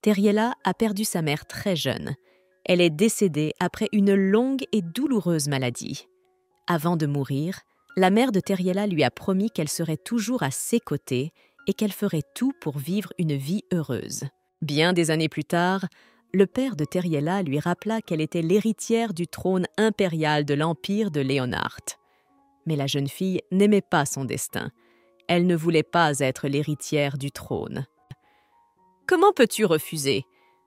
Teriela a perdu sa mère très jeune. Elle est décédée après une longue et douloureuse maladie. Avant de mourir, la mère de Teriela lui a promis qu'elle serait toujours à ses côtés et qu'elle ferait tout pour vivre une vie heureuse. Bien des années plus tard, le père de Teriela lui rappela qu'elle était l'héritière du trône impérial de l'empire de Leonhardt. Mais la jeune fille n'aimait pas son destin. Elle ne voulait pas être l'héritière du trône. « Comment peux-tu refuser?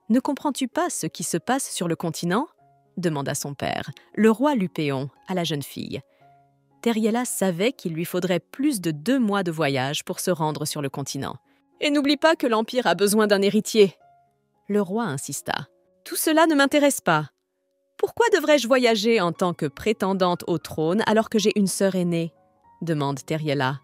Ne comprends-tu pas ce qui se passe sur le continent ?» demanda son père, le roi Lupéon, à la jeune fille. Teriela savait qu'il lui faudrait plus de 2 mois de voyage pour se rendre sur le continent. « Et n'oublie pas que l'Empire a besoin d'un héritier. » Le roi insista. « Tout cela ne m'intéresse pas. Pourquoi devrais-je voyager en tant que prétendante au trône alors que j'ai une sœur aînée ?» demande Teriela.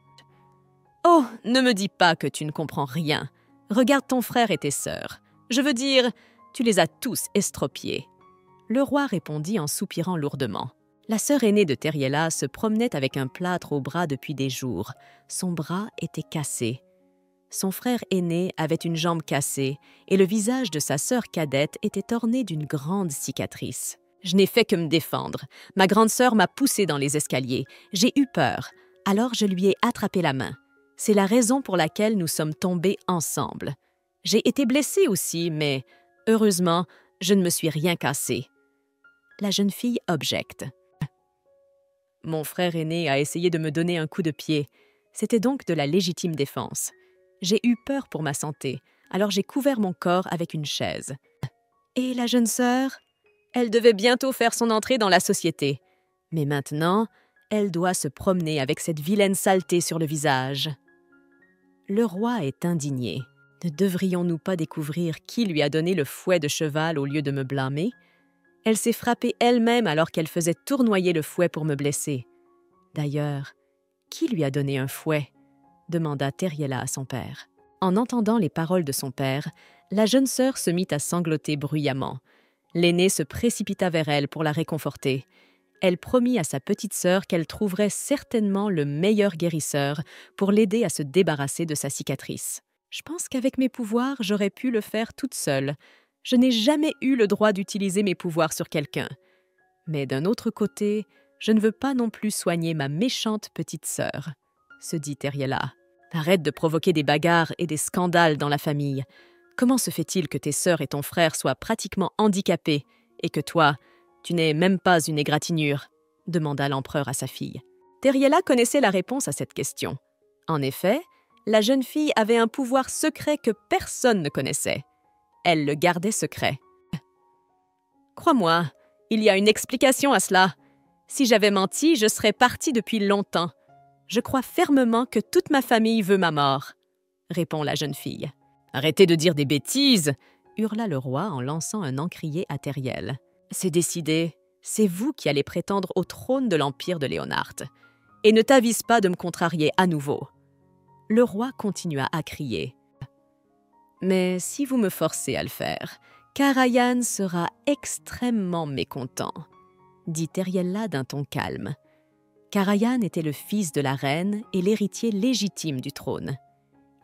« Oh, ne me dis pas que tu ne comprends rien. Regarde ton frère et tes sœurs. Je veux dire, tu les as tous estropiés. » Le roi répondit en soupirant lourdement. La sœur aînée de Teriela se promenait avec un plâtre au bras depuis des jours. Son bras était cassé. Son frère aîné avait une jambe cassée et le visage de sa sœur cadette était orné d'une grande cicatrice. Je n'ai fait que me défendre. Ma grande sœur m'a poussée dans les escaliers. J'ai eu peur. Alors je lui ai attrapé la main. C'est la raison pour laquelle nous sommes tombés ensemble. J'ai été blessée aussi, mais heureusement, je ne me suis rien cassé. La jeune fille objecte. Mon frère aîné a essayé de me donner un coup de pied. C'était donc de la légitime défense. J'ai eu peur pour ma santé, alors j'ai couvert mon corps avec une chaise. Et la jeune sœur? Elle devait bientôt faire son entrée dans la société. Mais maintenant, elle doit se promener avec cette vilaine saleté sur le visage. Le roi est indigné. Ne devrions-nous pas découvrir qui lui a donné le fouet de cheval au lieu de me blâmer? Elle s'est frappée elle-même alors qu'elle faisait tournoyer le fouet pour me blesser. D'ailleurs, qui lui a donné un fouet? Demanda Teriela à son père. En entendant les paroles de son père, la jeune sœur se mit à sangloter bruyamment. L'aînée se précipita vers elle pour la réconforter. Elle promit à sa petite sœur qu'elle trouverait certainement le meilleur guérisseur pour l'aider à se débarrasser de sa cicatrice. « Je pense qu'avec mes pouvoirs, j'aurais pu le faire toute seule. Je n'ai jamais eu le droit d'utiliser mes pouvoirs sur quelqu'un. Mais d'un autre côté, je ne veux pas non plus soigner ma méchante petite sœur, » se dit Teriela. « Arrête de provoquer des bagarres et des scandales dans la famille. Comment se fait-il que tes sœurs et ton frère soient pratiquement handicapés et que toi, tu n'es même pas une égratignure ?» demanda l'empereur à sa fille. Teriela connaissait la réponse à cette question. En effet, la jeune fille avait un pouvoir secret que personne ne connaissait. Elle le gardait secret. « Crois-moi, il y a une explication à cela. Si j'avais menti, je serais partie depuis longtemps. Je crois fermement que toute ma famille veut ma mort, » répond la jeune fille. « Arrêtez de dire des bêtises !» hurla le roi en lançant un encrier à Teriel. « C'est décidé, c'est vous qui allez prétendre au trône de l'empire de Leonhardt. Et ne t'avise pas de me contrarier à nouveau. » Le roi continua à crier. « Mais si vous me forcez à le faire, Karajan sera extrêmement mécontent, » dit Teriela d'un ton calme. Karajan était le fils de la reine et l'héritier légitime du trône.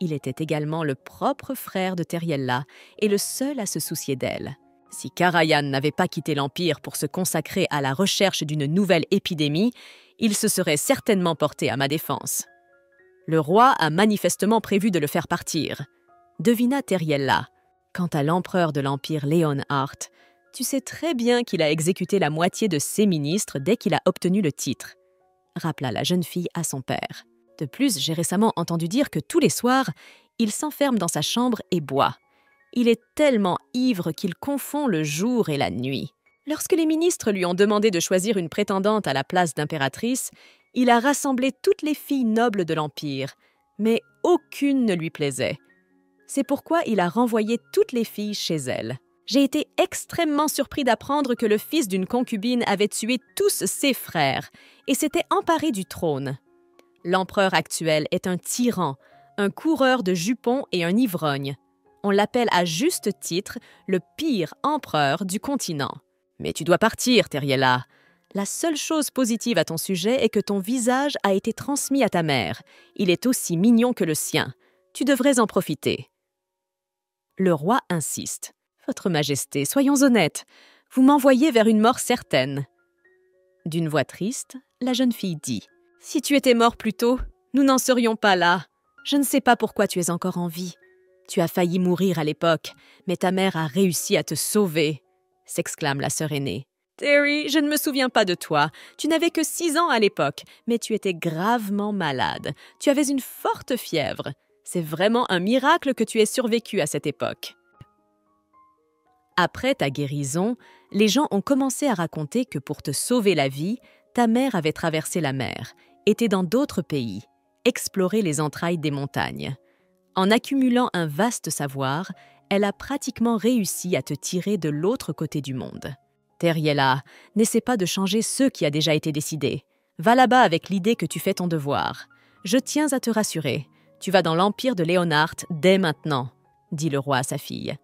Il était également le propre frère de Teriela et le seul à se soucier d'elle. Si Karajan n'avait pas quitté l'Empire pour se consacrer à la recherche d'une nouvelle épidémie, il se serait certainement porté à ma défense. Le roi a manifestement prévu de le faire partir, devina Teriela. Quant à l'empereur de l'Empire Leonhardt, tu sais très bien qu'il a exécuté la moitié de ses ministres dès qu'il a obtenu le titre, rappela la jeune fille à son père. De plus, j'ai récemment entendu dire que tous les soirs, il s'enferme dans sa chambre et boit. Il est tellement ivre qu'il confond le jour et la nuit. Lorsque les ministres lui ont demandé de choisir une prétendante à la place d'impératrice, il a rassemblé toutes les filles nobles de l'Empire, mais aucune ne lui plaisait. C'est pourquoi il a renvoyé toutes les filles chez elle. J'ai été extrêmement surpris d'apprendre que le fils d'une concubine avait tué tous ses frères et s'était emparé du trône. L'empereur actuel est un tyran, un coureur de jupons et un ivrogne. On l'appelle à juste titre le pire empereur du continent. Mais tu dois partir, Teriela. La seule chose positive à ton sujet est que ton visage a été transmis à ta mère. Il est aussi mignon que le sien. Tu devrais en profiter. Le roi insiste. « Votre Majesté, soyons honnêtes, vous m'envoyez vers une mort certaine. » D'une voix triste, la jeune fille dit « Si tu étais mort plus tôt, nous n'en serions pas là. Je ne sais pas pourquoi tu es encore en vie. Tu as failli mourir à l'époque, mais ta mère a réussi à te sauver. » s'exclame la sœur aînée. « Terry, je ne me souviens pas de toi. Tu n'avais que 6 ans à l'époque, mais tu étais gravement malade. Tu avais une forte fièvre. C'est vraiment un miracle que tu aies survécu à cette époque. » Après ta guérison, les gens ont commencé à raconter que pour te sauver la vie, ta mère avait traversé la mer, été dans d'autres pays, exploré les entrailles des montagnes. En accumulant un vaste savoir, elle a pratiquement réussi à te tirer de l'autre côté du monde. Teriela, n'essaie pas de changer ce qui a déjà été décidé. Va là-bas avec l'idée que tu fais ton devoir. Je tiens à te rassurer. Tu vas dans l'empire de Léonard dès maintenant, dit le roi à sa fille.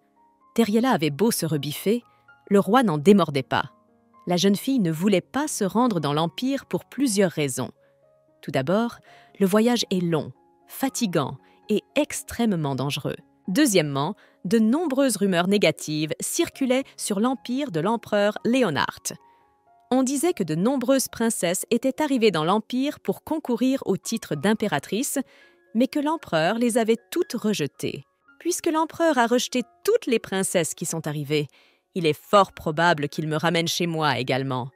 Teriela avait beau se rebiffer, le roi n'en démordait pas. La jeune fille ne voulait pas se rendre dans l'empire pour plusieurs raisons. Tout d'abord, le voyage est long, fatigant et extrêmement dangereux. Deuxièmement, de nombreuses rumeurs négatives circulaient sur l'empire de l'empereur Léonard. On disait que de nombreuses princesses étaient arrivées dans l'empire pour concourir au titre d'impératrice, mais que l'empereur les avait toutes rejetées. Puisque l'empereur a rejeté toutes les princesses qui sont arrivées, il est fort probable qu'il me ramène chez moi également.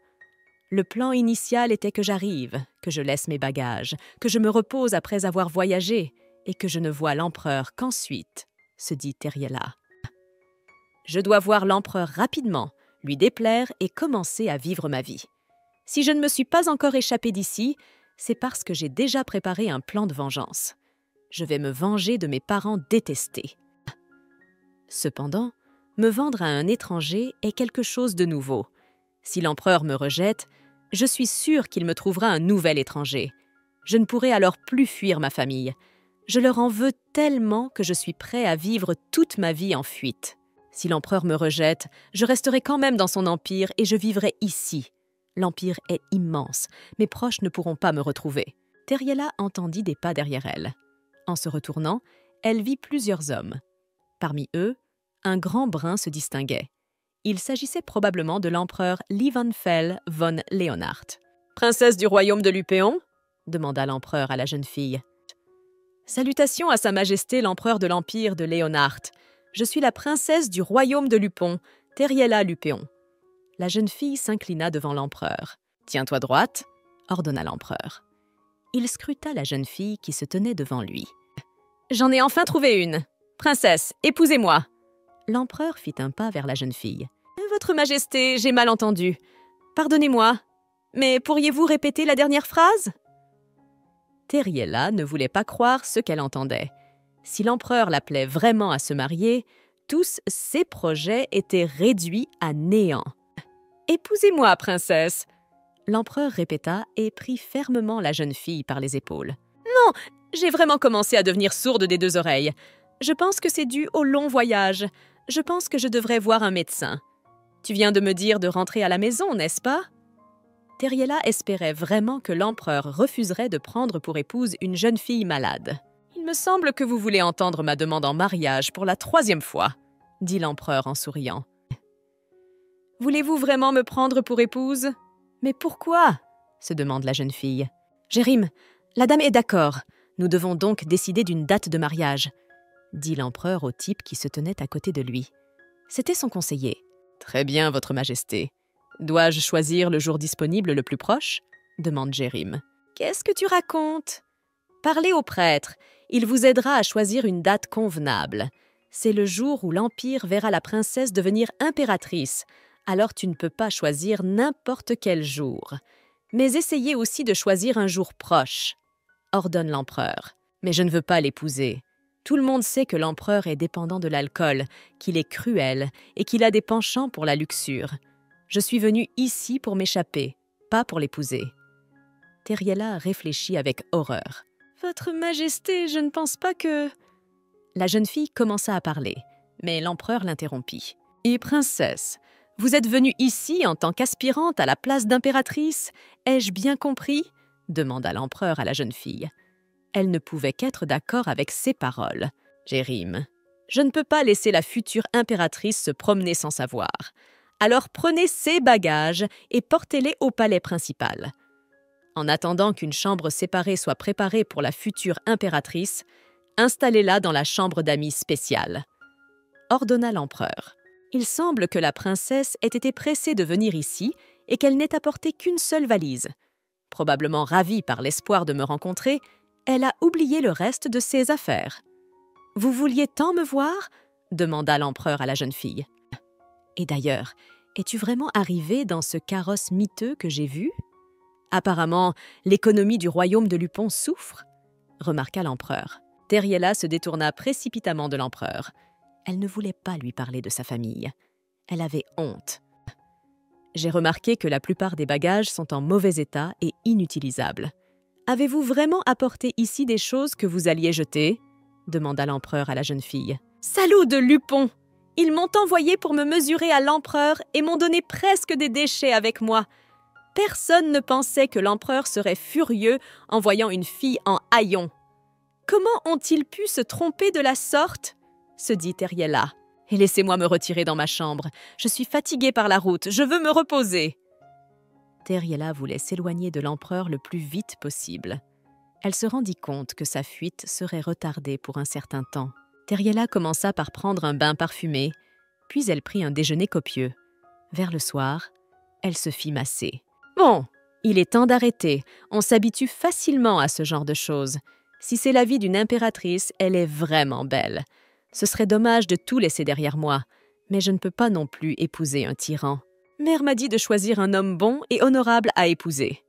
Le plan initial était que j'arrive, que je laisse mes bagages, que je me repose après avoir voyagé et que je ne vois l'empereur qu'ensuite, se dit Teriela. Je dois voir l'empereur rapidement, lui déplaire et commencer à vivre ma vie. Si je ne me suis pas encore échappée d'ici, c'est parce que j'ai déjà préparé un plan de vengeance. Je vais me venger de mes parents détestés. Cependant, me vendre à un étranger est quelque chose de nouveau. Si l'empereur me rejette, je suis sûre qu'il me trouvera un nouvel étranger. Je ne pourrai alors plus fuir ma famille. Je leur en veux tellement que je suis prêt à vivre toute ma vie en fuite. Si l'empereur me rejette, je resterai quand même dans son empire et je vivrai ici. L'empire est immense. Mes proches ne pourront pas me retrouver. Teriela entendit des pas derrière elle. En se retournant, elle vit plusieurs hommes. Parmi eux, un grand brun se distinguait. Il s'agissait probablement de l'empereur Lievenfell von Léonard. « Princesse du royaume de Lupéon ?» demanda l'empereur à la jeune fille. « Salutations à sa majesté l'empereur de l'empire de Léonard. Je suis la princesse du royaume de Lupon, Teriela Lupéon. » La jeune fille s'inclina devant l'empereur. « Tiens-toi droite » ordonna l'empereur. Il scruta la jeune fille qui se tenait devant lui. « J'en ai enfin trouvé une. Princesse, épousez-moi » L'empereur fit un pas vers la jeune fille. « Votre Majesté, j'ai mal entendu. Pardonnez-moi, mais pourriez-vous répéter la dernière phrase ?» Teriela ne voulait pas croire ce qu'elle entendait. Si l'empereur l'appelait vraiment à se marier, tous ses projets étaient réduits à néant. « Épousez-moi, princesse !» L'empereur répéta et prit fermement la jeune fille par les épaules. « Non, j'ai vraiment commencé à devenir sourde des 2 oreilles. Je pense que c'est dû au long voyage. Je pense que je devrais voir un médecin. Tu viens de me dire de rentrer à la maison, n'est-ce pas ?» Teriela espérait vraiment que l'empereur refuserait de prendre pour épouse une jeune fille malade. « Il me semble que vous voulez entendre ma demande en mariage pour la 3e fois, » dit l'empereur en souriant. « Voulez-vous vraiment me prendre pour épouse ? Mais pourquoi ?» se demande la jeune fille. « Jérim, la dame est d'accord. Nous devons donc décider d'une date de mariage, » dit l'empereur au type qui se tenait à côté de lui. C'était son conseiller. « Très bien, votre majesté. Dois-je choisir le jour disponible le plus proche ?» demande Jérim. « Qu'est-ce que tu racontes ? Parlez au prêtre. Il vous aidera à choisir une date convenable. C'est le jour où l'Empire verra la princesse devenir impératrice. Alors tu ne peux pas choisir n'importe quel jour. Mais essayez aussi de choisir un jour proche, » ordonne l'empereur. « Mais je ne veux pas l'épouser. Tout le monde sait que l'empereur est dépendant de l'alcool, qu'il est cruel et qu'il a des penchants pour la luxure. Je suis venue ici pour m'échapper, pas pour l'épouser. » Teriela réfléchit avec horreur. « Votre Majesté, je ne pense pas que… » La jeune fille commença à parler, mais l'empereur l'interrompit. « Et princesse, vous êtes venue ici en tant qu'aspirante à la place d'impératrice, ai-je bien compris ?» demanda l'empereur à la jeune fille. Elle ne pouvait qu'être d'accord avec ces paroles. « Jérim, Je ne peux pas laisser la future impératrice se promener sans savoir. Alors prenez ces bagages et portez-les au palais principal. En attendant qu'une chambre séparée soit préparée pour la future impératrice, installez-la dans la chambre d'amis spéciale. » ordonna l'empereur. Il semble que la princesse ait été pressée de venir ici et qu'elle n'ait apporté qu'une seule valise. Probablement ravie par l'espoir de me rencontrer, elle a oublié le reste de ses affaires. « Vous vouliez tant me voir ?» demanda l'empereur à la jeune fille. « Et d'ailleurs, es-tu vraiment arrivée dans ce carrosse miteux que j'ai vu ? Apparemment, l'économie du royaume de Lupon souffre, » remarqua l'empereur. Teriela se détourna précipitamment de l'empereur. Elle ne voulait pas lui parler de sa famille. Elle avait honte. « J'ai remarqué que la plupart des bagages sont en mauvais état et inutilisables. Avez-vous vraiment apporté ici des choses que vous alliez jeter ?» demanda l'empereur à la jeune fille. « Salauds de Lupon! Ils m'ont envoyé pour me mesurer à l'empereur et m'ont donné presque des déchets avec moi. Personne ne pensait que l'empereur serait furieux en voyant une fille en haillons. Comment ont-ils pu se tromper de la sorte ?» se dit Teriela. « Et laissez-moi me retirer dans ma chambre. Je suis fatiguée par la route, je veux me reposer. » Teriela voulait s'éloigner de l'empereur le plus vite possible. Elle se rendit compte que sa fuite serait retardée pour un certain temps. Teriela commença par prendre un bain parfumé, puis elle prit un déjeuner copieux. Vers le soir, elle se fit masser. « Bon, il est temps d'arrêter. On s'habitue facilement à ce genre de choses. Si c'est la vie d'une impératrice, elle est vraiment belle. Ce serait dommage de tout laisser derrière moi, mais je ne peux pas non plus épouser un tyran. Mère m'a dit de choisir un homme bon et honorable à épouser. »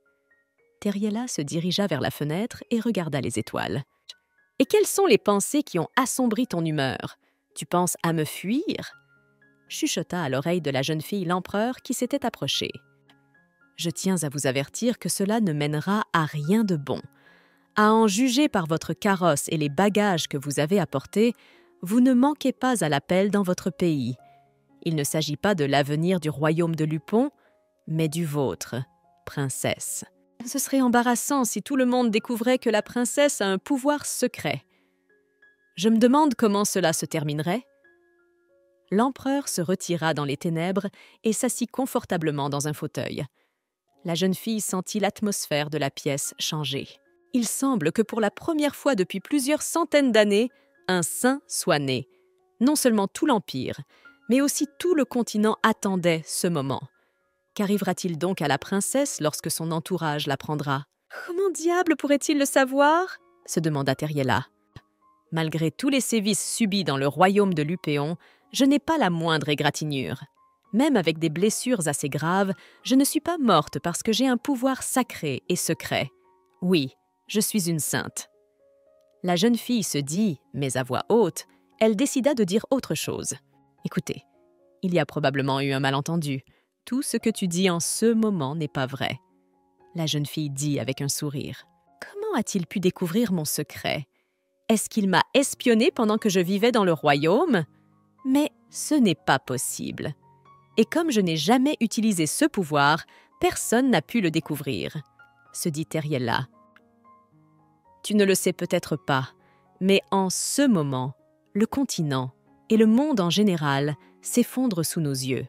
Teriela se dirigea vers la fenêtre et regarda les étoiles. « Et quelles sont les pensées qui ont assombri ton humeur? Tu penses à me fuir ?» chuchota à l'oreille de la jeune fille l'empereur qui s'était approché. « Je tiens à vous avertir que cela ne mènera à rien de bon. À en juger par votre carrosse et les bagages que vous avez apportés, vous ne manquez pas à l'appel dans votre pays. Il ne s'agit pas de l'avenir du royaume de Lupon, mais du vôtre, princesse. Ce serait embarrassant si tout le monde découvrait que la princesse a un pouvoir secret. Je me demande comment cela se terminerait. » L'empereur se retira dans les ténèbres et s'assit confortablement dans un fauteuil. La jeune fille sentit l'atmosphère de la pièce changer. Il semble que pour la première fois depuis plusieurs centaines d'années, un saint soit né. Non seulement tout l'Empire, mais aussi tout le continent attendait ce moment. Qu'arrivera-t-il donc à la princesse lorsque son entourage l'apprendra? « Comment diable pourrait-il le savoir ?» se demanda Teriela. « Malgré tous les sévices subis dans le royaume de Lupéon, je n'ai pas la moindre égratignure. Même avec des blessures assez graves, je ne suis pas morte parce que j'ai un pouvoir sacré et secret. Oui, je suis une sainte. » La jeune fille se dit, mais à voix haute, elle décida de dire autre chose. « Écoutez, il y a probablement eu un malentendu. Tout ce que tu dis en ce moment n'est pas vrai. » La jeune fille dit avec un sourire. « Comment a-t-il pu découvrir mon secret? Est-ce qu'il m'a espionnée pendant que je vivais dans le royaume? Mais ce n'est pas possible. Et comme je n'ai jamais utilisé ce pouvoir, personne n'a pu le découvrir, » se dit Teriela. « Tu ne le sais peut-être pas, mais en ce moment, le continent et le monde en général s'effondrent sous nos yeux.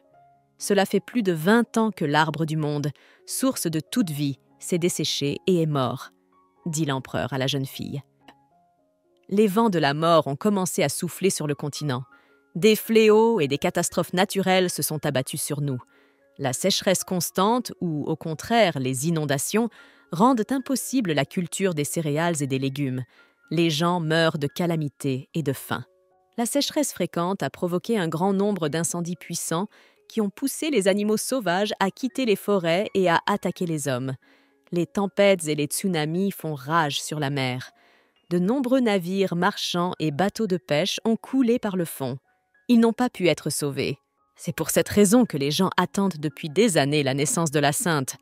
Cela fait plus de 20 ans que l'arbre du monde, source de toute vie, s'est desséché et est mort, » dit l'empereur à la jeune fille. Les vents de la mort ont commencé à souffler sur le continent. Des fléaux et des catastrophes naturelles se sont abattus sur nous. La sécheresse constante, ou au contraire les inondations, rendent impossible la culture des céréales et des légumes. Les gens meurent de calamités et de faim. La sécheresse fréquente a provoqué un grand nombre d'incendies puissants qui ont poussé les animaux sauvages à quitter les forêts et à attaquer les hommes. Les tempêtes et les tsunamis font rage sur la mer. De nombreux navires marchands et bateaux de pêche ont coulé par le fond. Ils n'ont pas pu être sauvés. C'est pour cette raison que les gens attendent depuis des années la naissance de la Sainte.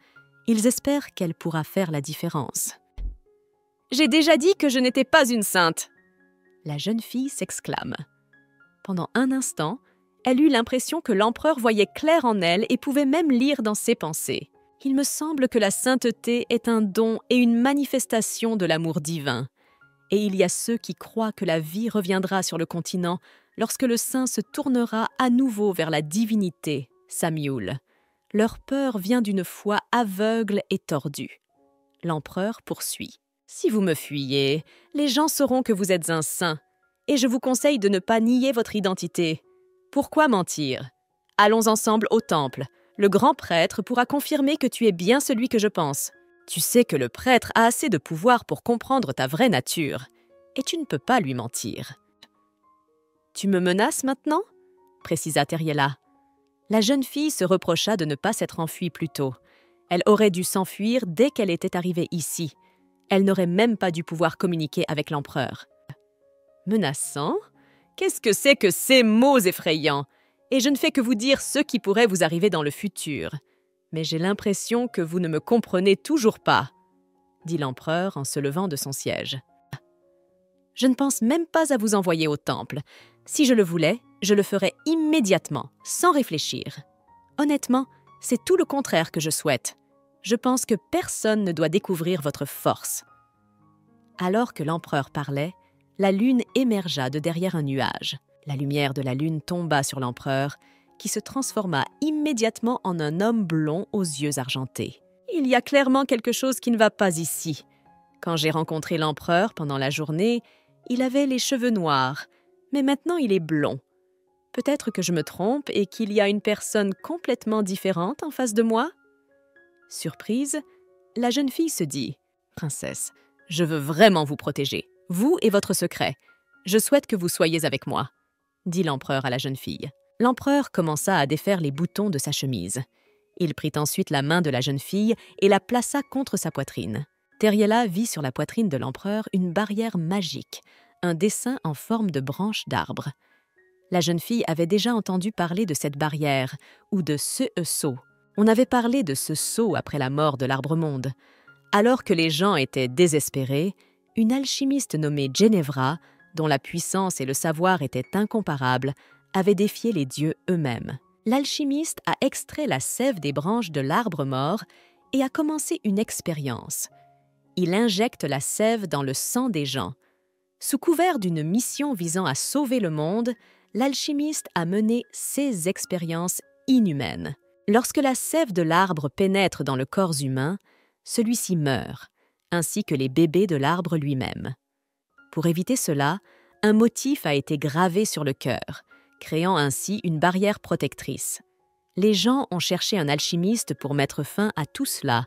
Ils espèrent qu'elle pourra faire la différence. « J'ai déjà dit que je n'étais pas une sainte !» La jeune fille s'exclame. Pendant un instant, elle eut l'impression que l'empereur voyait clair en elle et pouvait même lire dans ses pensées. Il me semble que la sainteté est un don et une manifestation de l'amour divin. Et il y a ceux qui croient que la vie reviendra sur le continent lorsque le saint se tournera à nouveau vers la divinité, Samioul. Leur peur vient d'une foi aveugle et tordue. L'empereur poursuit. « Si vous me fuyez, les gens sauront que vous êtes un saint, et je vous conseille de ne pas nier votre identité. Pourquoi mentir? Allons ensemble au temple. Le grand prêtre pourra confirmer que tu es bien celui que je pense. Tu sais que le prêtre a assez de pouvoir pour comprendre ta vraie nature, et tu ne peux pas lui mentir. »« Tu me menaces maintenant ?» précisa Teriela. La jeune fille se reprocha de ne pas s'être enfuie plus tôt. Elle aurait dû s'enfuir dès qu'elle était arrivée ici. Elle n'aurait même pas dû pouvoir communiquer avec l'empereur. « Menaçant? Qu'est-ce que c'est que ces mots effrayants? Et je ne fais que vous dire ce qui pourrait vous arriver dans le futur. Mais j'ai l'impression que vous ne me comprenez toujours pas, » dit l'empereur en se levant de son siège. « Je ne pense même pas à vous envoyer au temple. Si je le voulais, je le ferais immédiatement, sans réfléchir. Honnêtement, c'est tout le contraire que je souhaite. Je pense que personne ne doit découvrir votre force. » Alors que l'empereur parlait, la lune émergea de derrière un nuage. La lumière de la lune tomba sur l'empereur, qui se transforma immédiatement en un homme blond aux yeux argentés. « Il y a clairement quelque chose qui ne va pas ici. Quand j'ai rencontré l'empereur pendant la journée, il avait les cheveux noirs, mais maintenant il est blond. Peut-être que je me trompe et qu'il y a une personne complètement différente en face de moi ?» Surprise, la jeune fille se dit « Princesse, je veux vraiment vous protéger, vous et votre secret. Je souhaite que vous soyez avec moi. » dit l'empereur à la jeune fille. L'empereur commença à défaire les boutons de sa chemise. Il prit ensuite la main de la jeune fille et la plaça contre sa poitrine. Teriela vit sur la poitrine de l'empereur une barrière magique, un dessin en forme de branche d'arbre. La jeune fille avait déjà entendu parler de cette barrière, ou de ce sceau. On avait parlé de ce sceau après la mort de l'Arbre-Monde. Alors que les gens étaient désespérés, une alchimiste nommée Ginevra, dont la puissance et le savoir étaient incomparables, avait défié les dieux eux-mêmes. L'alchimiste a extrait la sève des branches de l'arbre mort et a commencé une expérience. Il injecte la sève dans le sang des gens. Sous couvert d'une mission visant à sauver le monde, l'alchimiste a mené ces expériences inhumaines. Lorsque la sève de l'arbre pénètre dans le corps humain, celui-ci meurt, ainsi que les bébés de l'arbre lui-même. Pour éviter cela, un motif a été gravé sur le cœur, créant ainsi une barrière protectrice. Les gens ont cherché un alchimiste pour mettre fin à tout cela,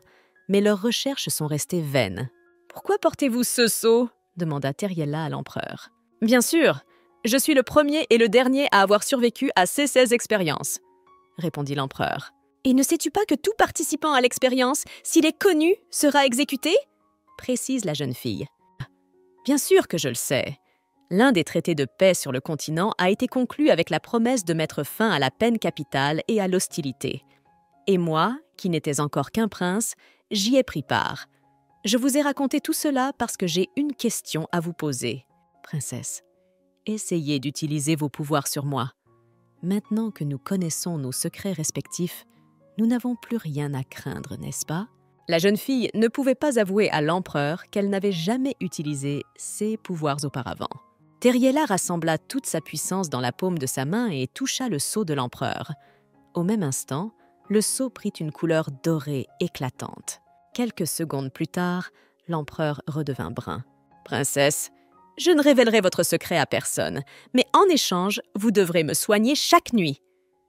mais leurs recherches sont restées vaines. « Pourquoi portez-vous ce sceau ?» demanda Teriela à l'empereur. « Bien sûr, je suis le premier et le dernier à avoir survécu à ces 16 expériences, » répondit l'empereur. « Et ne sais-tu pas que tout participant à l'expérience, s'il est connu, sera exécuté ?» précise la jeune fille. « Bien sûr que je le sais. L'un des traités de paix sur le continent a été conclu avec la promesse de mettre fin à la peine capitale et à l'hostilité. Et moi, qui n'étais encore qu'un prince, j'y ai pris part. Je vous ai raconté tout cela parce que j'ai une question à vous poser. Princesse, essayez d'utiliser vos pouvoirs sur moi. Maintenant que nous connaissons nos secrets respectifs, nous n'avons plus rien à craindre, n'est-ce pas ?» La jeune fille ne pouvait pas avouer à l'empereur qu'elle n'avait jamais utilisé ses pouvoirs auparavant. Teriela rassembla toute sa puissance dans la paume de sa main et toucha le sceau de l'empereur. Au même instant, le sceau prit une couleur dorée éclatante. Quelques secondes plus tard, l'empereur redevint brun. « Princesse, je ne révélerai votre secret à personne, mais en échange, vous devrez me soigner chaque nuit.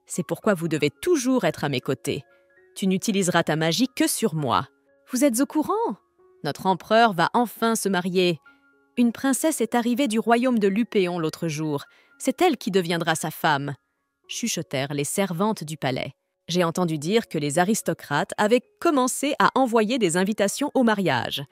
C'est pourquoi vous devez toujours être à mes côtés. Tu n'utiliseras ta magie que sur moi. Vous êtes au courant? Notre empereur va enfin se marier. Une princesse est arrivée du royaume de Lupéon l'autre jour. C'est elle qui deviendra sa femme, » chuchotèrent les servantes du palais. J'ai entendu dire que les aristocrates avaient commencé à envoyer des invitations au mariage.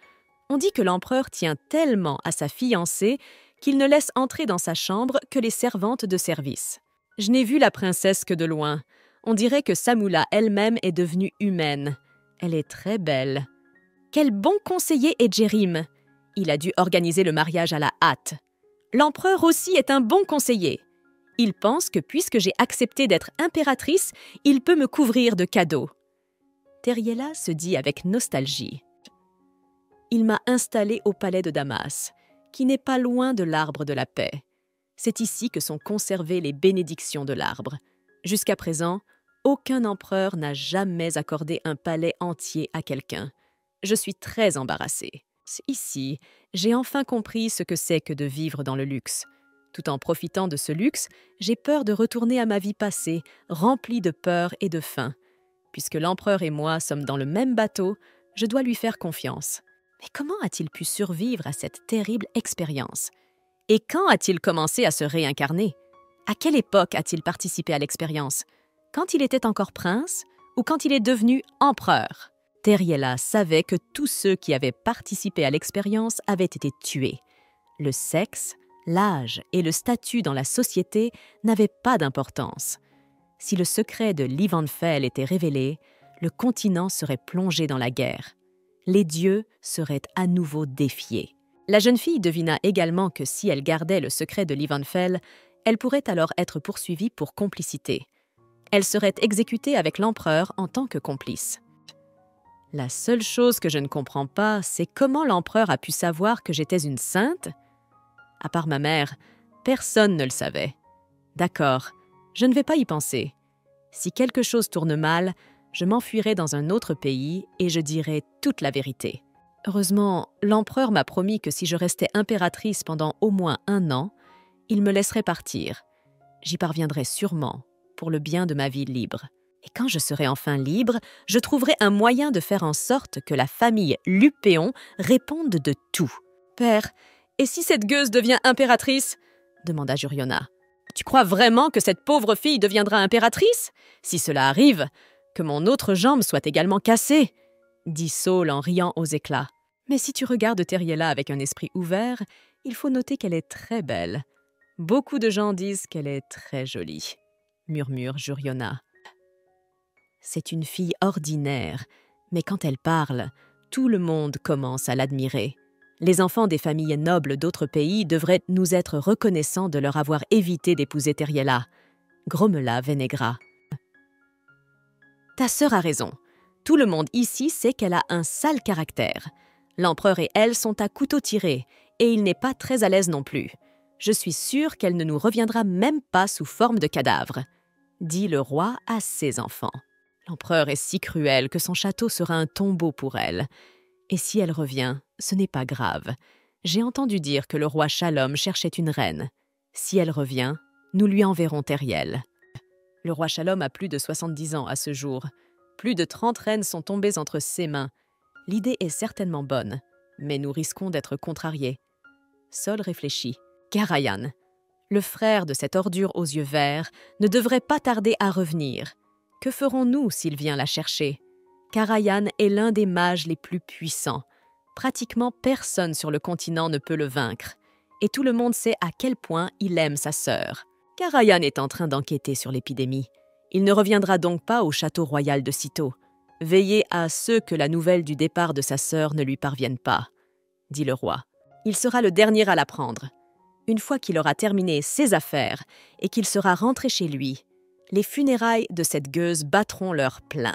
On dit que l'empereur tient tellement à sa fiancée qu'il ne laisse entrer dans sa chambre que les servantes de service. Je n'ai vu la princesse que de loin. On dirait que Samula elle-même est devenue humaine. Elle est très belle. Quel bon conseiller est Jérim! Il a dû organiser le mariage à la hâte. L'empereur aussi est un bon conseiller. Il pense que puisque j'ai accepté d'être impératrice, il peut me couvrir de cadeaux. Teriela se dit avec nostalgie. Il m'a installée au palais de Damas. qui n'est pas loin de l'arbre de la paix. C'est ici que sont conservées les bénédictions de l'arbre. Jusqu'à présent, aucun empereur n'a jamais accordé un palais entier à quelqu'un. Je suis très embarrassée. Ici, j'ai enfin compris ce que c'est que de vivre dans le luxe. Tout en profitant de ce luxe, j'ai peur de retourner à ma vie passée, remplie de peur et de faim. Puisque l'empereur et moi sommes dans le même bateau, je dois lui faire confiance. Mais comment a-t-il pu survivre à cette terrible expérience? Et quand a-t-il commencé à se réincarner? À quelle époque a-t-il participé à l'expérience? Quand il était encore prince ou quand il est devenu empereur? Teriela savait que tous ceux qui avaient participé à l'expérience avaient été tués. Le sexe, l'âge et le statut dans la société n'avaient pas d'importance. Si le secret de Livanfell était révélé, le continent serait plongé dans la guerre. Les dieux seraient à nouveau défiés. La jeune fille devina également que si elle gardait le secret de Livanfell, elle pourrait alors être poursuivie pour complicité. Elle serait exécutée avec l'empereur en tant que complice. La seule chose que je ne comprends pas, c'est comment l'empereur a pu savoir que j'étais une sainte? À part ma mère, personne ne le savait. D'accord, je ne vais pas y penser. Si quelque chose tourne mal, je m'enfuirai dans un autre pays et je dirai toute la vérité. Heureusement, l'empereur m'a promis que si je restais impératrice pendant au moins 1 an, il me laisserait partir. J'y parviendrai sûrement, pour le bien de ma vie libre. Et quand je serai enfin libre, je trouverai un moyen de faire en sorte que la famille Lupéon réponde de tout. « Père, et si cette gueuse devient impératrice ?» demanda Juriona. « Tu crois vraiment que cette pauvre fille deviendra impératrice? Si cela arrive, que mon autre jambe soit également cassée !» dit Saul en riant aux éclats. « Mais si tu regardes Teriela avec un esprit ouvert, il faut noter qu'elle est très belle. Beaucoup de gens disent qu'elle est très jolie, » murmure Juriona. C'est une fille ordinaire, mais quand elle parle, tout le monde commence à l'admirer. Les enfants des familles nobles d'autres pays devraient nous être reconnaissants de leur avoir évité d'épouser Teriela, grommela Venegra. Ta sœur a raison. Tout le monde ici sait qu'elle a un sale caractère. L'empereur et elle sont à couteau tiré, et il n'est pas très à l'aise non plus. Je suis sûre qu'elle ne nous reviendra même pas sous forme de cadavre, dit le roi à ses enfants. L'empereur est si cruel que son château sera un tombeau pour elle. Et si elle revient, ce n'est pas grave. J'ai entendu dire que le roi Shalom cherchait une reine. Si elle revient, nous lui enverrons Teriel. Le roi Shalom a plus de 70 ans à ce jour. Plus de 30 reines sont tombées entre ses mains. L'idée est certainement bonne, mais nous risquons d'être contrariés. Sol réfléchit. Karayan, le frère de cette ordure aux yeux verts, ne devrait pas tarder à revenir. Que ferons-nous s'il vient la chercher? Karayan est l'un des mages les plus puissants. Pratiquement personne sur le continent ne peut le vaincre. Et tout le monde sait à quel point il aime sa sœur. Karayan est en train d'enquêter sur l'épidémie. Il ne reviendra donc pas au château royal de sitôt. Veillez à ce que la nouvelle du départ de sa sœur ne lui parvienne pas, dit le roi. Il sera le dernier à l'apprendre. Une fois qu'il aura terminé ses affaires et qu'il sera rentré chez lui, les funérailles de cette gueuse battront leur plein.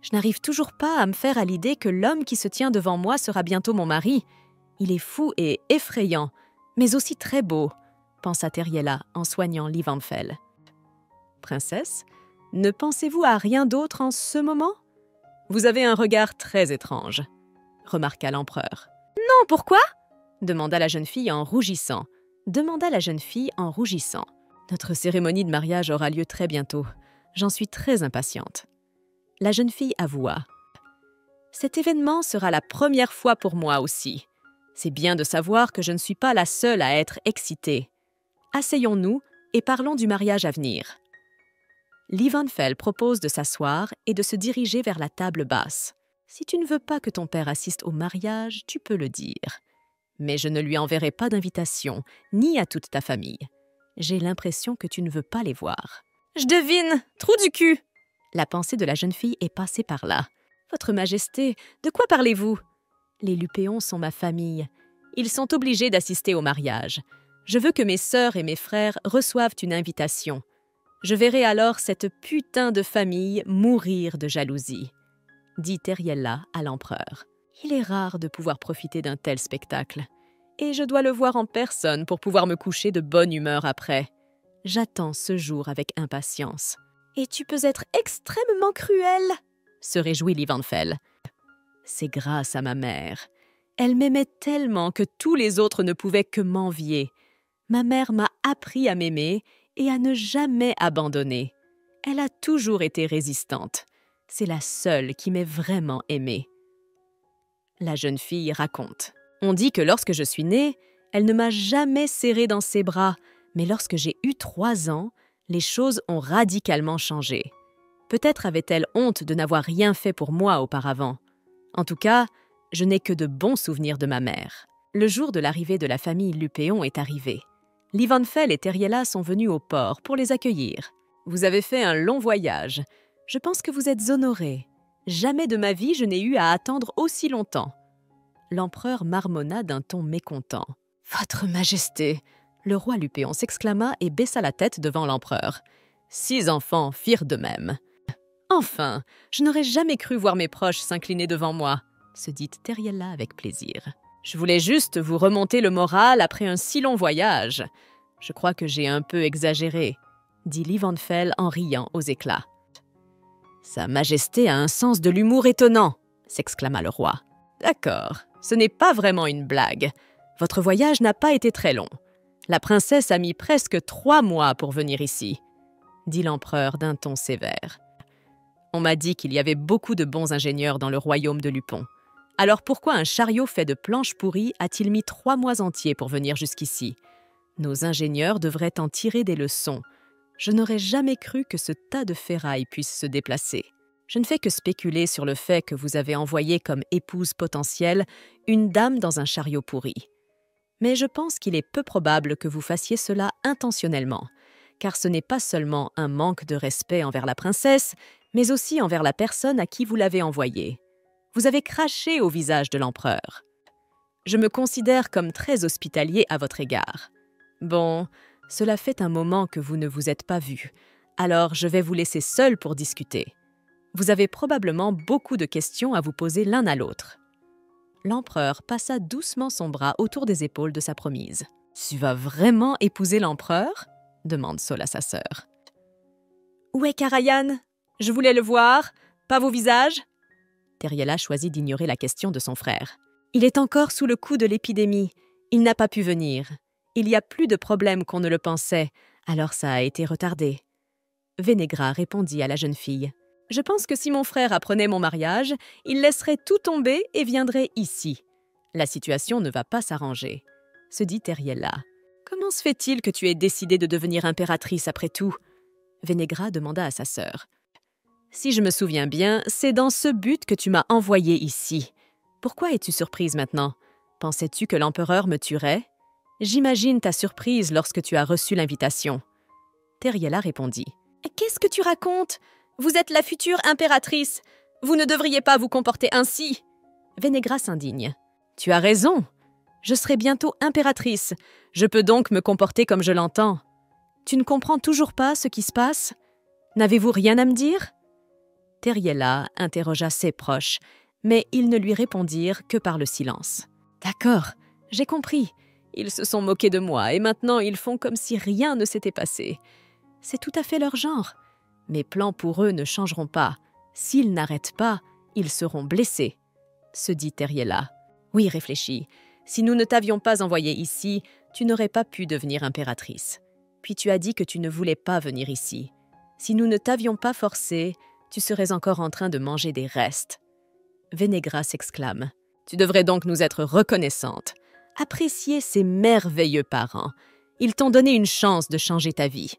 Je n'arrive toujours pas à me faire à l'idée que l'homme qui se tient devant moi sera bientôt mon mari. Il est fou et effrayant, mais aussi très beau, pensa Teriela en soignant Livanfell. Princesse, ne pensez-vous à rien d'autre en ce moment? Vous avez un regard très étrange, remarqua l'empereur. Non, pourquoi? demanda la jeune fille en rougissant. Notre cérémonie de mariage aura lieu très bientôt. J'en suis très impatiente. La jeune fille avoua. Cet événement sera la première fois pour moi aussi. C'est bien de savoir que je ne suis pas la seule à être excitée. Asseyons-nous et parlons du mariage à venir. Livanfell propose de s'asseoir et de se diriger vers la table basse. Si tu ne veux pas que ton père assiste au mariage, tu peux le dire. Mais je ne lui enverrai pas d'invitation, ni à toute ta famille. J'ai l'impression que tu ne veux pas les voir. Je devine, trou du cul. La pensée de la jeune fille est passée par là. Votre Majesté, de quoi parlez-vous? Les Lupéons sont ma famille. Ils sont obligés d'assister au mariage. Je veux que mes sœurs et mes frères reçoivent une invitation. Je verrai alors cette putain de famille mourir de jalousie, dit Teriela à l'empereur. Il est rare de pouvoir profiter d'un tel spectacle. et je dois le voir en personne pour pouvoir me coucher de bonne humeur après. J'attends ce jour avec impatience. Et tu peux être extrêmement cruel, se réjouit Livanfell. C'est grâce à ma mère. Elle m'aimait tellement que tous les autres ne pouvaient que m'envier. Ma mère m'a appris à m'aimer et à ne jamais abandonner. Elle a toujours été résistante. C'est la seule qui m'ait vraiment aimée. La jeune fille raconte. On dit que lorsque je suis née, elle ne m'a jamais serrée dans ses bras, mais lorsque j'ai eu 3 ans, les choses ont radicalement changé. Peut-être avait-elle honte de n'avoir rien fait pour moi auparavant. En tout cas, je n'ai que de bons souvenirs de ma mère. Le jour de l'arrivée de la famille Lupéon est arrivé. Livanfell et Teriella sont venus au port pour les accueillir. Vous avez fait un long voyage. Je pense que vous êtes honorés. Jamais de ma vie je n'ai eu à attendre aussi longtemps. L'empereur marmonna d'un ton mécontent. « Votre Majesté !» Le roi Lupéon s'exclama et baissa la tête devant l'empereur. 6 enfants firent de même. « Enfin, je n'aurais jamais cru voir mes proches s'incliner devant moi !» se dit Teriella avec plaisir. « Je voulais juste vous remonter le moral après un si long voyage. Je crois que j'ai un peu exagéré, » dit Livanfell en riant aux éclats. « Sa Majesté a un sens de l'humour étonnant !» s'exclama le roi. « D'accord, ce n'est pas vraiment une blague. Votre voyage n'a pas été très long. La princesse a mis presque 3 mois pour venir ici, » dit l'empereur d'un ton sévère. « On m'a dit qu'il y avait beaucoup de bons ingénieurs dans le royaume de Lupon. Alors pourquoi un chariot fait de planches pourries a-t-il mis 3 mois entiers pour venir jusqu'ici? Nos ingénieurs devraient en tirer des leçons. Je n'aurais jamais cru que ce tas de ferraille puisse se déplacer. Je ne fais que spéculer sur le fait que vous avez envoyé comme épouse potentielle une dame dans un chariot pourri. Mais je pense qu'il est peu probable que vous fassiez cela intentionnellement, car ce n'est pas seulement un manque de respect envers la princesse, mais aussi envers la personne à qui vous l'avez envoyée. Vous avez craché au visage de l'empereur. Je me considère comme très hospitalier à votre égard. Bon, cela fait un moment que vous ne vous êtes pas vus, alors je vais vous laisser seul pour discuter. Vous avez probablement beaucoup de questions à vous poser l'un à l'autre. » L'empereur passa doucement son bras autour des épaules de sa promise. « Tu vas vraiment épouser l'empereur ?» demande Sol à sa sœur. « Où est Karayan? Je voulais le voir. Pas vos visages ?» Teriella choisit d'ignorer la question de son frère. « Il est encore sous le coup de l'épidémie. Il n'a pas pu venir. Il y a plus de problèmes qu'on ne le pensait, alors ça a été retardé. » Vénégra répondit à la jeune fille. « Je pense que si mon frère apprenait mon mariage, il laisserait tout tomber et viendrait ici. La situation ne va pas s'arranger, » se dit Teriella. « Comment se fait-il que tu aies décidé de devenir impératrice après tout ?» Vénégra demanda à sa sœur. « Si je me souviens bien, c'est dans ce but que tu m'as envoyée ici. Pourquoi es-tu surprise maintenant? Pensais-tu que l'empereur me tuerait? J'imagine ta surprise lorsque tu as reçu l'invitation. » Teriella répondit. « Qu'est-ce que tu racontes? Vous êtes la future impératrice. Vous ne devriez pas vous comporter ainsi. » Vénégra s'indigne. « Tu as raison. Je serai bientôt impératrice. Je peux donc me comporter comme je l'entends. Tu ne comprends toujours pas ce qui se passe? N'avez-vous rien à me dire ?» Teriella interrogea ses proches, mais ils ne lui répondirent que par le silence. « D'accord, j'ai compris. Ils se sont moqués de moi et maintenant ils font comme si rien ne s'était passé. C'est tout à fait leur genre. Mes plans pour eux ne changeront pas. S'ils n'arrêtent pas, ils seront blessés, » se dit Teriella. « Oui, réfléchis. Si nous ne t'avions pas envoyé ici, tu n'aurais pas pu devenir impératrice. Puis tu as dit que tu ne voulais pas venir ici. Si nous ne t'avions pas forcé, tu serais encore en train de manger des restes. » Vénégra s'exclame. « Tu devrais donc nous être reconnaissante. Apprécier ces merveilleux parents. Ils t'ont donné une chance de changer ta vie. »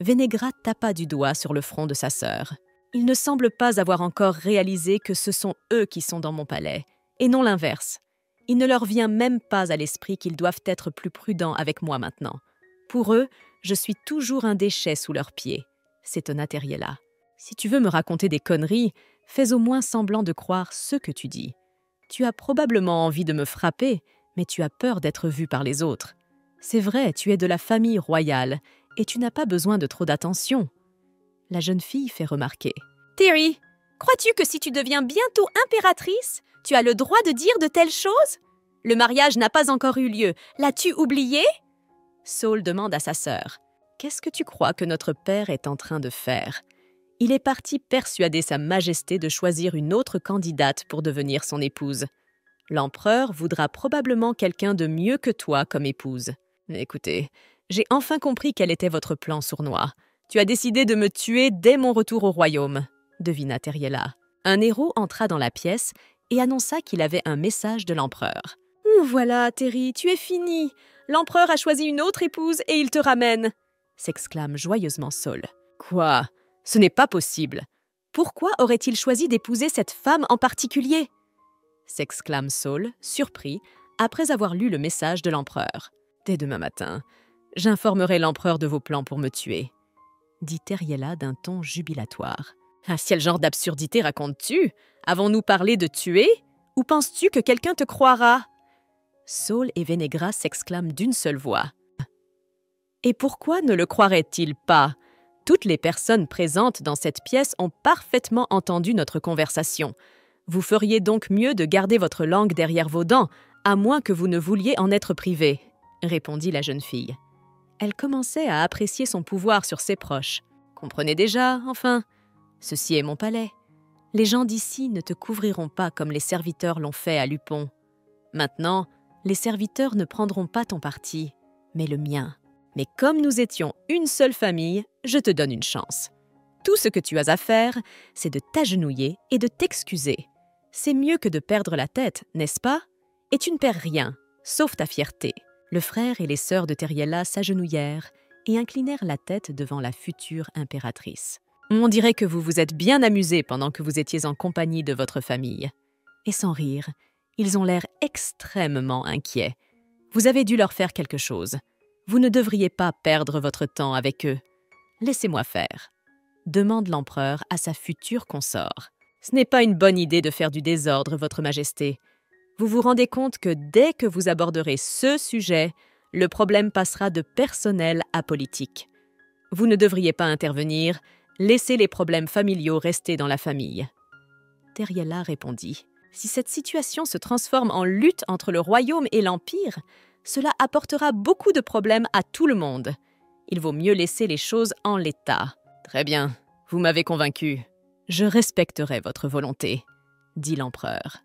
Vénégra tapa du doigt sur le front de sa sœur. « Il ne semble pas avoir encore réalisé que ce sont eux qui sont dans mon palais, et non l'inverse. Il ne leur vient même pas à l'esprit qu'ils doivent être plus prudents avec moi maintenant. Pour eux, je suis toujours un déchet sous leurs pieds, » s'étonna Teriella. « Si tu veux me raconter des conneries, fais au moins semblant de croire ce que tu dis. Tu as probablement envie de me frapper, mais tu as peur d'être vue par les autres. C'est vrai, tu es de la famille royale, et tu n'as pas besoin de trop d'attention. » La jeune fille fait remarquer. « Terry, crois-tu que si tu deviens bientôt impératrice, tu as le droit de dire de telles choses? Le mariage n'a pas encore eu lieu. L'as-tu oublié? Saul demande à sa sœur. Qu'est-ce que tu crois que notre père est en train de faire? Il est parti persuader Sa Majesté de choisir une autre candidate pour devenir son épouse. L'empereur voudra probablement quelqu'un de mieux que toi comme épouse. Écoutez, j'ai enfin compris quel était votre plan sournois. Tu as décidé de me tuer dès mon retour au royaume, devina Teriela. Un héros entra dans la pièce et annonça qu'il avait un message de l'empereur. « Voilà, Terry, tu es fini. L'empereur a choisi une autre épouse et il te ramène !» s'exclame joyeusement Saul. « Quoi? Ce n'est pas possible. Pourquoi aurait-il choisi d'épouser cette femme en particulier ?» s'exclame Saul, surpris, après avoir lu le message de l'empereur. « Dès demain matin, j'informerai l'empereur de vos plans pour me tuer, » dit Teriela d'un ton jubilatoire. « Ah, quel genre d'absurdité racontes-tu? Avons-nous parlé de tuer? Ou penses-tu que quelqu'un te croira ?» Saul et Vénégra s'exclament d'une seule voix. « Et pourquoi ne le croiraient-ils pas? Toutes les personnes présentes dans cette pièce ont parfaitement entendu notre conversation. Vous feriez donc mieux de garder votre langue derrière vos dents, à moins que vous ne vouliez en être privé, » répondit la jeune fille. Elle commençait à apprécier son pouvoir sur ses proches. « Comprenez déjà, enfin, ceci est mon palais. Les gens d'ici ne te couvriront pas comme les serviteurs l'ont fait à Lupon. Maintenant, les serviteurs ne prendront pas ton parti, mais le mien. Mais comme nous étions une seule famille, je te donne une chance. Tout ce que tu as à faire, c'est de t'agenouiller et de t'excuser. C'est mieux que de perdre la tête, n'est-ce pas? Et tu ne perds rien, sauf ta fierté. » Le frère et les sœurs de Teriela s'agenouillèrent et inclinèrent la tête devant la future impératrice. « On dirait que vous vous êtes bien amusés pendant que vous étiez en compagnie de votre famille. » Et sans rire, ils ont l'air extrêmement inquiets. Vous avez dû leur faire quelque chose. Vous ne devriez pas perdre votre temps avec eux. Laissez-moi faire, demande l'empereur à sa future consort. Ce n'est pas une bonne idée de faire du désordre, votre majesté. Vous vous rendez compte que dès que vous aborderez ce sujet, le problème passera de personnel à politique. Vous ne devriez pas intervenir, laissez les problèmes familiaux rester dans la famille. Teriela répondit. Si cette situation se transforme en lutte entre le royaume et l'empire, cela apportera beaucoup de problèmes à tout le monde. Il vaut mieux laisser les choses en l'état. Très bien, vous m'avez convaincu. Je respecterai votre volonté, dit l'empereur.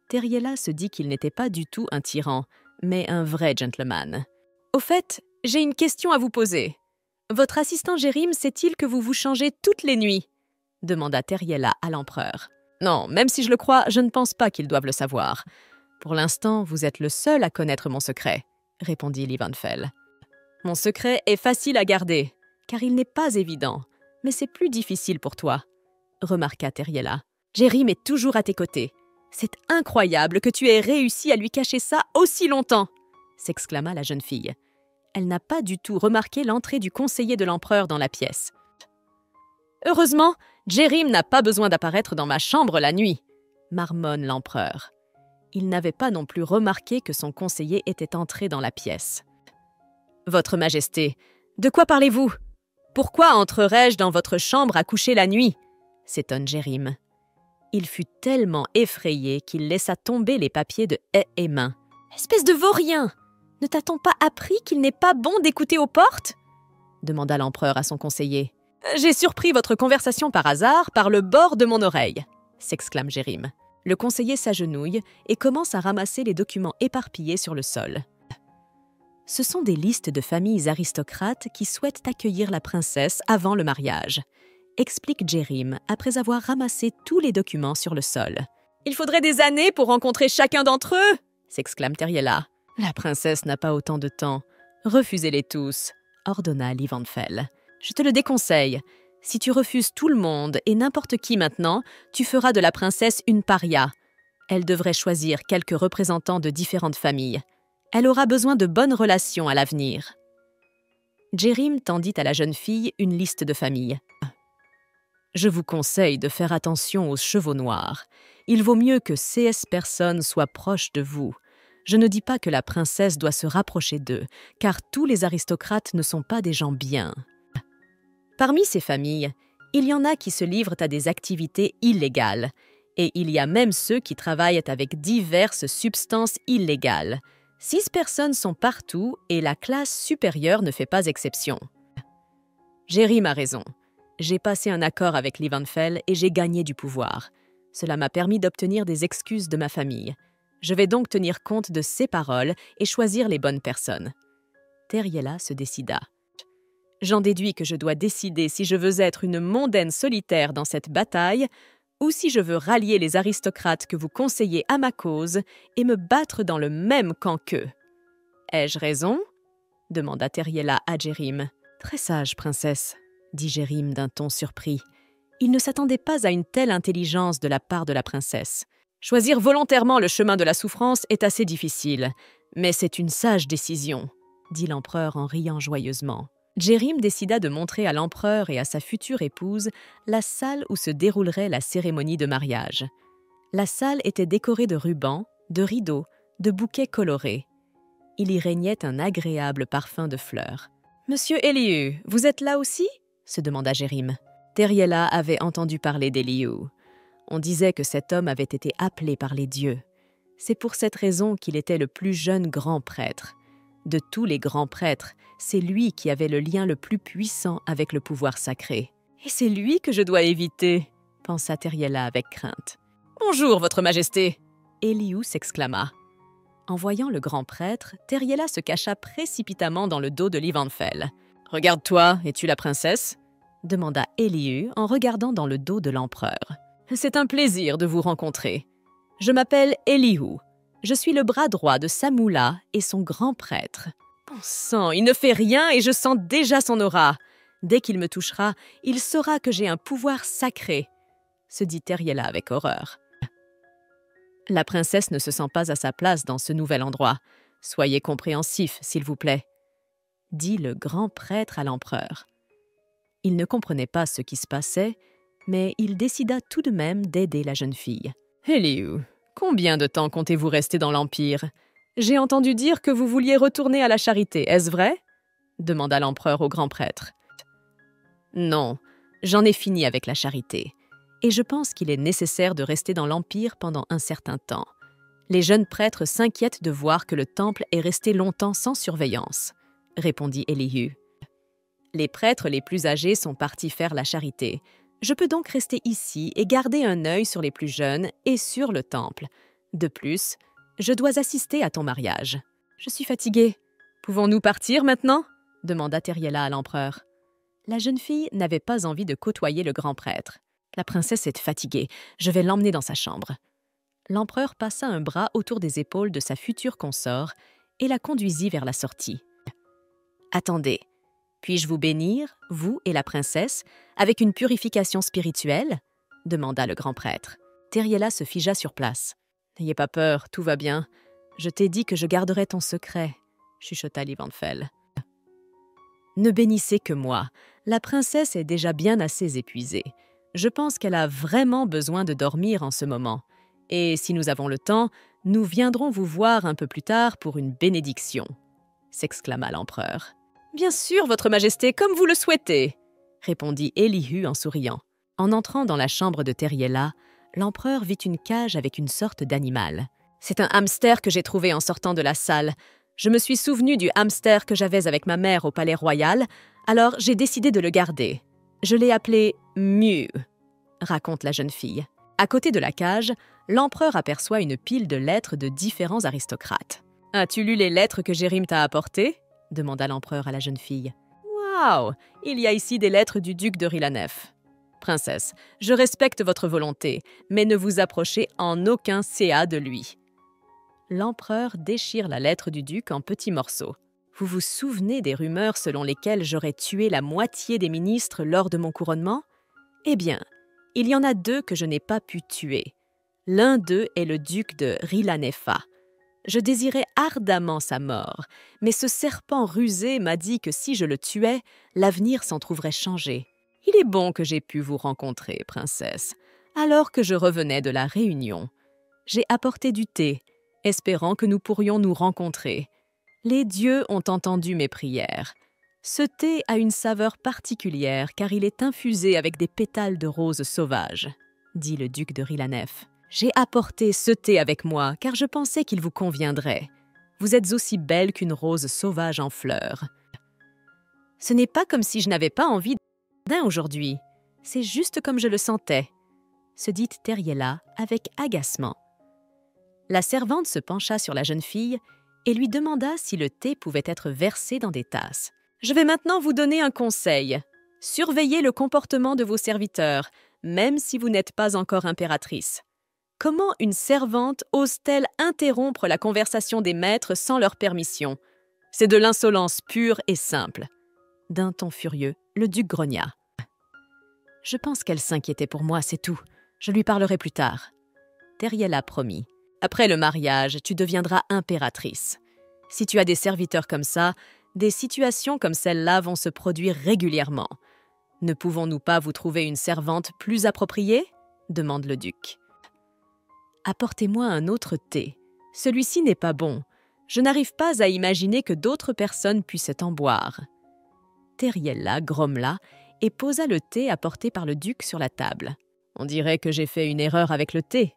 Teriela se dit qu'il n'était pas du tout un tyran, mais un vrai gentleman. « Au fait, j'ai une question à vous poser. Votre assistant Jérim sait-il que vous vous changez toutes les nuits ?» demanda Teriela à l'empereur. « Non, même si je le crois, je ne pense pas qu'ils doivent le savoir. Pour l'instant, vous êtes le seul à connaître mon secret, » répondit Livanfell. « Mon secret est facile à garder, car il n'est pas évident, mais c'est plus difficile pour toi, » remarqua Teriela. « Jérim est toujours à tes côtés. C'est incroyable que tu aies réussi à lui cacher ça aussi longtemps !» s'exclama la jeune fille. Elle n'a pas du tout remarqué l'entrée du conseiller de l'empereur dans la pièce. « Heureusement, Jérim n'a pas besoin d'apparaître dans ma chambre la nuit, » marmonne l'empereur. Il n'avait pas non plus remarqué que son conseiller était entré dans la pièce. « Votre Majesté, de quoi parlez-vous? Pourquoi entrerais-je dans votre chambre à coucher la nuit ?» s'étonne Jérim. Il fut tellement effrayé qu'il laissa tomber les papiers de haies et mains. « Espèce de vaurien! Ne t'a-t-on pas appris qu'il n'est pas bon d'écouter aux portes ?» demanda l'empereur à son conseiller. « J'ai surpris votre conversation par hasard par le bord de mon oreille !» s'exclame Jérim. Le conseiller s'agenouille et commence à ramasser les documents éparpillés sur le sol. Ce sont des listes de familles aristocrates qui souhaitent accueillir la princesse avant le mariage, explique Jérim après avoir ramassé tous les documents sur le sol. « Il faudrait des années pour rencontrer chacun d'entre eux !» s'exclame Teriela. « La princesse n'a pas autant de temps. Refusez-les tous !» ordonna Livanfell. « Je te le déconseille. Si tu refuses tout le monde et n'importe qui maintenant, tu feras de la princesse une paria. Elle devrait choisir quelques représentants de différentes familles. Elle aura besoin de bonnes relations à l'avenir. » Jérim tendit à la jeune fille une liste de familles. « Je vous conseille de faire attention aux chevaux noirs. Il vaut mieux que ces personnes soient proches de vous. Je ne dis pas que la princesse doit se rapprocher d'eux, car tous les aristocrates ne sont pas des gens bien. Parmi ces familles, il y en a qui se livrent à des activités illégales. Et il y a même ceux qui travaillent avec diverses substances illégales. 6 personnes sont partout et la classe supérieure ne fait pas exception. Jérim a raison. J'ai passé un accord avec Livenfell et j'ai gagné du pouvoir. Cela m'a permis d'obtenir des excuses de ma famille. Je vais donc tenir compte de ses paroles et choisir les bonnes personnes. Teriela se décida. J'en déduis que je dois décider si je veux être une mondaine solitaire dans cette bataille ou si je veux rallier les aristocrates que vous conseillez à ma cause et me battre dans le même camp qu'eux. Ai-je raison? Demanda Teriela à Jérim. Très sage, princesse, dit Jérim d'un ton surpris. Il ne s'attendait pas à une telle intelligence de la part de la princesse. Choisir volontairement le chemin de la souffrance est assez difficile, mais c'est une sage décision, dit l'empereur en riant joyeusement. Jérim décida de montrer à l'empereur et à sa future épouse la salle où se déroulerait la cérémonie de mariage. La salle était décorée de rubans, de rideaux, de bouquets colorés. Il y régnait un agréable parfum de fleurs. « Monsieur Elihu, vous êtes là aussi ?» se demanda Jérim. Teriela avait entendu parler d'Elihu. On disait que cet homme avait été appelé par les dieux. C'est pour cette raison qu'il était le plus jeune grand prêtre. De tous les grands prêtres, c'est lui qui avait le lien le plus puissant avec le pouvoir sacré. « Et c'est lui que je dois éviter !» pensa Teriela avec crainte. « Bonjour, votre majesté !» Elihu s'exclama. En voyant le grand prêtre, Teriela se cacha précipitamment dans le dos de Livenfell. « Regarde-toi, es-tu la princesse ?» demanda Elihu en regardant dans le dos de l'empereur. « C'est un plaisir de vous rencontrer. Je m'appelle Elihu. Je suis le bras droit de Samula et son grand prêtre. Bon sang, il ne fait rien et je sens déjà son aura. Dès qu'il me touchera, il saura que j'ai un pouvoir sacré, » se dit Teriela avec horreur. La princesse ne se sent pas à sa place dans ce nouvel endroit. Soyez compréhensif, s'il vous plaît, dit le grand prêtre à l'empereur. Il ne comprenait pas ce qui se passait, mais il décida tout de même d'aider la jeune fille. « Elihu, combien de temps comptez-vous rester dans l'Empire? J'ai entendu dire que vous vouliez retourner à la charité, est-ce vrai ?» demanda l'empereur au grand prêtre. « Non, j'en ai fini avec la charité. Et je pense qu'il est nécessaire de rester dans l'Empire pendant un certain temps. Les jeunes prêtres s'inquiètent de voir que le temple est resté longtemps sans surveillance, » répondit Elihu. « Les prêtres les plus âgés sont partis faire la charité. Je peux donc rester ici et garder un œil sur les plus jeunes et sur le temple. De plus, je dois assister à ton mariage. Je suis fatiguée. Pouvons-nous partir maintenant ?» demanda Teriela à l'empereur. La jeune fille n'avait pas envie de côtoyer le grand prêtre. « La princesse est fatiguée. Je vais l'emmener dans sa chambre. » L'empereur passa un bras autour des épaules de sa future consort et la conduisit vers la sortie. « Attendez, puis-je vous bénir, vous et la princesse, avec une purification spirituelle ?» demanda le grand prêtre. Teriela se figea sur place. « N'ayez pas peur, tout va bien. Je t'ai dit que je garderais ton secret, » chuchota Livenfell. « Ne bénissez que moi. La princesse est déjà bien assez épuisée. Je pense qu'elle a vraiment besoin de dormir en ce moment. Et si nous avons le temps, nous viendrons vous voir un peu plus tard pour une bénédiction, » s'exclama l'empereur. « Bien sûr, votre majesté, comme vous le souhaitez, » répondit Elihu en souriant. En entrant dans la chambre de Teriela, l'empereur vit une cage avec une sorte d'animal. « C'est un hamster que j'ai trouvé en sortant de la salle. Je me suis souvenu du hamster que j'avais avec ma mère au palais royal, alors j'ai décidé de le garder. Je l'ai appelé Mew, » raconte la jeune fille. À côté de la cage, l'empereur aperçoit une pile de lettres de différents aristocrates. « As-tu lu les lettres que Jérim t'a apportées ?» demanda l'empereur à la jeune fille. « Waouh! Il y a ici des lettres du duc de Rilanef. Princesse, je respecte votre volonté, mais ne vous approchez en aucun CA de lui. » L'empereur déchire la lettre du duc en petits morceaux. « Vous vous souvenez des rumeurs selon lesquelles j'aurais tué la moitié des ministres lors de mon couronnement? Eh bien, il y en a 2 que je n'ai pas pu tuer. L'un d'eux est le duc de Rilanefa. Je désirais ardemment sa mort, mais ce serpent rusé m'a dit que si je le tuais, l'avenir s'en trouverait changé. Il est bon que j'ai pu vous rencontrer, princesse, alors que je revenais de la réunion. J'ai apporté du thé, espérant que nous pourrions nous rencontrer. Les dieux ont entendu mes prières. Ce thé a une saveur particulière car il est infusé avec des pétales de roses sauvages. dit le duc de Rhilanef. « J'ai apporté ce thé avec moi, car je pensais qu'il vous conviendrait. Vous êtes aussi belle qu'une rose sauvage en fleurs. » « Ce n'est pas comme si je n'avais pas envie d'un aujourd'hui. C'est juste comme je le sentais, » se dit Teriela avec agacement. La servante se pencha sur la jeune fille et lui demanda si le thé pouvait être versé dans des tasses. « Je vais maintenant vous donner un conseil. Surveillez le comportement de vos serviteurs, même si vous n'êtes pas encore impératrice. Comment une servante ose-t-elle interrompre la conversation des maîtres sans leur permission? C'est de l'insolence pure et simple. » D'un ton furieux, le duc grogna. « Je pense qu'elle s'inquiétait pour moi, c'est tout. Je lui parlerai plus tard. » Teriela promit. « Après le mariage, tu deviendras impératrice. Si tu as des serviteurs comme ça, des situations comme celle-là vont se produire régulièrement. Ne pouvons-nous pas vous trouver une servante plus appropriée ?» demande le duc. « Apportez-moi un autre thé. Celui-ci n'est pas bon. Je n'arrive pas à imaginer que d'autres personnes puissent en boire. » Teriela grommela et posa le thé apporté par le duc sur la table. « On dirait que j'ai fait une erreur avec le thé, »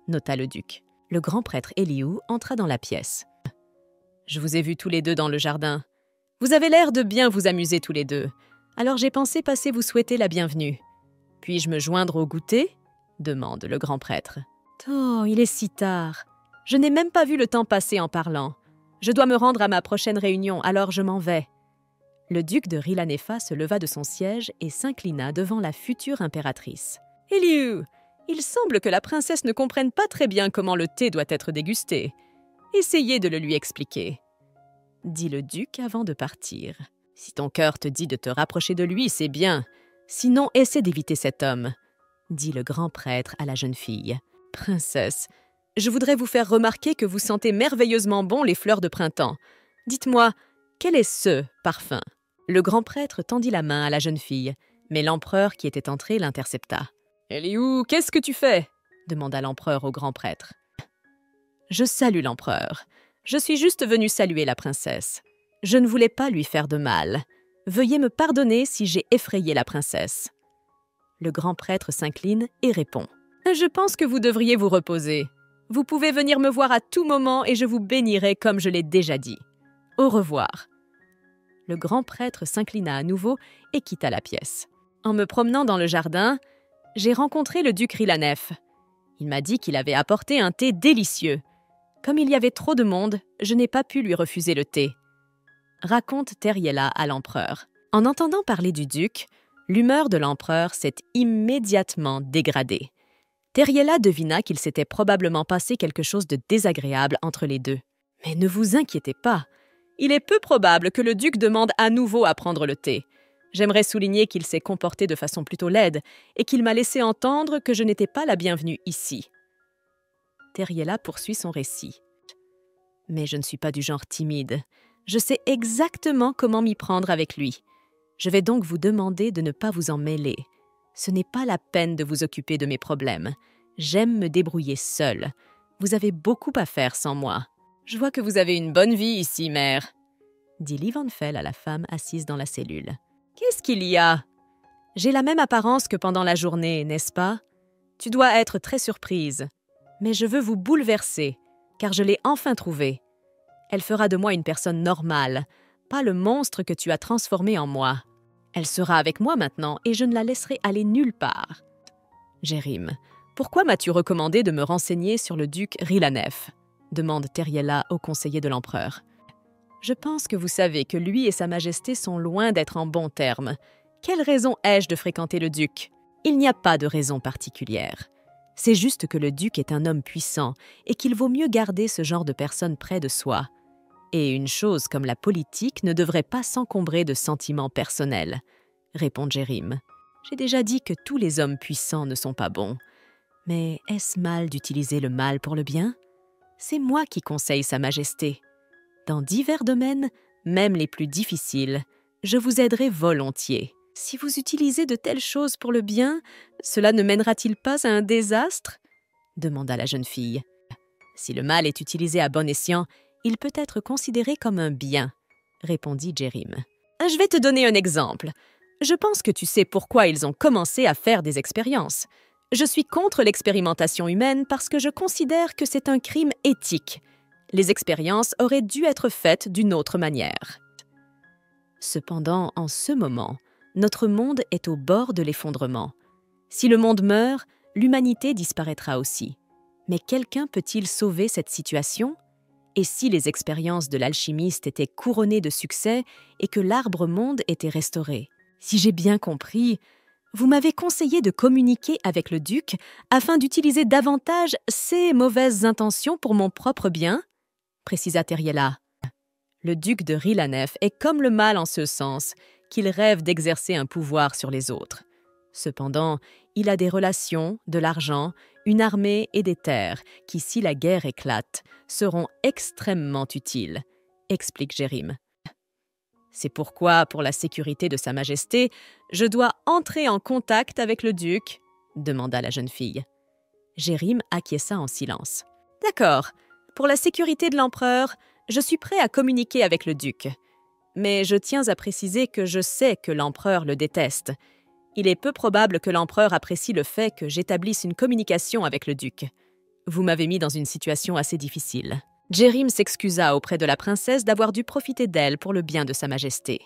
nota le duc. Le grand prêtre Elihu entra dans la pièce. « Je vous ai vus tous les deux dans le jardin. Vous avez l'air de bien vous amuser tous les deux. Alors j'ai pensé passer vous souhaiter la bienvenue. Puis-je me joindre au goûter ?» demande le grand prêtre. « Oh, il est si tard. Je n'ai même pas vu le temps passer en parlant. Je dois me rendre à ma prochaine réunion, alors je m'en vais. » Le duc de Rhilanefa se leva de son siège et s'inclina devant la future impératrice. « Elihu, il semble que la princesse ne comprenne pas très bien comment le thé doit être dégusté. Essayez de le lui expliquer, » dit le duc avant de partir. « Si ton cœur te dit de te rapprocher de lui, c'est bien. Sinon, essaie d'éviter cet homme, » dit le grand prêtre à la jeune fille. « Princesse, je voudrais vous faire remarquer que vous sentez merveilleusement bon les fleurs de printemps. Dites-moi, quel est ce parfum ?» Le grand prêtre tendit la main à la jeune fille, mais l'empereur qui était entré l'intercepta. « Elihu, qu'est-ce que tu fais ?» demanda l'empereur au grand prêtre. « Je salue l'empereur. Je suis juste venu saluer la princesse. Je ne voulais pas lui faire de mal. Veuillez me pardonner si j'ai effrayé la princesse. » Le grand prêtre s'incline et répond. « Je pense que vous devriez vous reposer. Vous pouvez venir me voir à tout moment et je vous bénirai comme je l'ai déjà dit. Au revoir. » Le grand prêtre s'inclina à nouveau et quitta la pièce. En me promenant dans le jardin, j'ai rencontré le duc Rhilanef. Il m'a dit qu'il avait apporté un thé délicieux. Comme il y avait trop de monde, je n'ai pas pu lui refuser le thé. Raconte Teriela à l'empereur. En entendant parler du duc, l'humeur de l'empereur s'est immédiatement dégradée. Teriela devina qu'il s'était probablement passé quelque chose de désagréable entre les deux. Mais ne vous inquiétez pas. Il est peu probable que le duc demande à nouveau à prendre le thé. J'aimerais souligner qu'il s'est comporté de façon plutôt laide et qu'il m'a laissé entendre que je n'étais pas la bienvenue ici. Teriela poursuit son récit. Mais je ne suis pas du genre timide. Je sais exactement comment m'y prendre avec lui. Je vais donc vous demander de ne pas vous en mêler. Ce n'est pas la peine de vous occuper de mes problèmes. J'aime me débrouiller seule. Vous avez beaucoup à faire sans moi. Je vois que vous avez une bonne vie ici, mère, dit Livanfell à la femme assise dans la cellule. Qu'est-ce qu'il y a? J'ai la même apparence que pendant la journée, n'est-ce pas? Tu dois être très surprise. Mais je veux vous bouleverser, car je l'ai enfin trouvée. Elle fera de moi une personne normale, pas le monstre que tu as transformé en moi. Elle sera avec moi maintenant et je ne la laisserai aller nulle part. Jérim, pourquoi m'as-tu recommandé de me renseigner sur le duc Rhilanef? Demande Teriela au conseiller de l'empereur. Je pense que vous savez que lui et sa majesté sont loin d'être en bons termes. Quelle raison ai-je de fréquenter le duc? Il n'y a pas de raison particulière. C'est juste que le duc est un homme puissant et qu'il vaut mieux garder ce genre de personne près de soi. Et une chose comme la politique ne devrait pas s'encombrer de sentiments personnels, répond Jérim. J'ai déjà dit que tous les hommes puissants ne sont pas bons. Mais est-ce mal d'utiliser le mal pour le bien? C'est moi qui conseille Sa Majesté. Dans divers domaines, même les plus difficiles, je vous aiderai volontiers. Si vous utilisez de telles choses pour le bien, cela ne mènera-t-il pas à un désastre? Demanda la jeune fille. Si le mal est utilisé à bon escient, il peut être considéré comme un bien, répondit Jérim. Je vais te donner un exemple. Je pense que tu sais pourquoi ils ont commencé à faire des expériences. Je suis contre l'expérimentation humaine parce que je considère que c'est un crime éthique. Les expériences auraient dû être faites d'une autre manière. Cependant, en ce moment, notre monde est au bord de l'effondrement. Si le monde meurt, l'humanité disparaîtra aussi. Mais quelqu'un peut-il sauver cette situation? Et si les expériences de l'alchimiste étaient couronnées de succès et que l'arbre-monde était restauré? Si j'ai bien compris, vous m'avez conseillé de communiquer avec le duc afin d'utiliser davantage ses mauvaises intentions pour mon propre bien, précisa Teriela. Le duc de Rilanef est comme le mal en ce sens qu'il rêve d'exercer un pouvoir sur les autres. Cependant, il a des relations, de l'argent, une armée et des terres qui, si la guerre éclate, seront extrêmement utiles, explique Jérim. C'est pourquoi, pour la sécurité de Sa Majesté, je dois entrer en contact avec le duc, demanda la jeune fille. Jérim acquiesça en silence. D'accord, pour la sécurité de l'empereur, je suis prêt à communiquer avec le duc. Mais je tiens à préciser que je sais que l'empereur le déteste. Il est peu probable que l'empereur apprécie le fait que j'établisse une communication avec le duc. Vous m'avez mis dans une situation assez difficile. Jérim s'excusa auprès de la princesse d'avoir dû profiter d'elle pour le bien de Sa Majesté.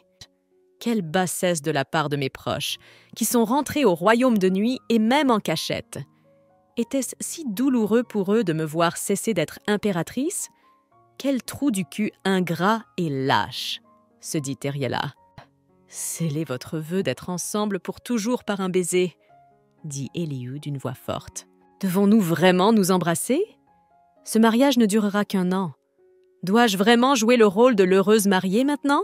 Quelle bassesse de la part de mes proches, qui sont rentrés au royaume de nuit et même en cachette. Était-ce si douloureux pour eux de me voir cesser d'être impératrice? Quel trou du cul ingrat et lâche, se dit Teriela. Scellez votre vœu d'être ensemble pour toujours par un baiser, dit Eliud d'une voix forte. Devons-nous vraiment nous embrasser? Ce mariage ne durera qu'1 an. Dois-je vraiment jouer le rôle de l'heureuse mariée maintenant?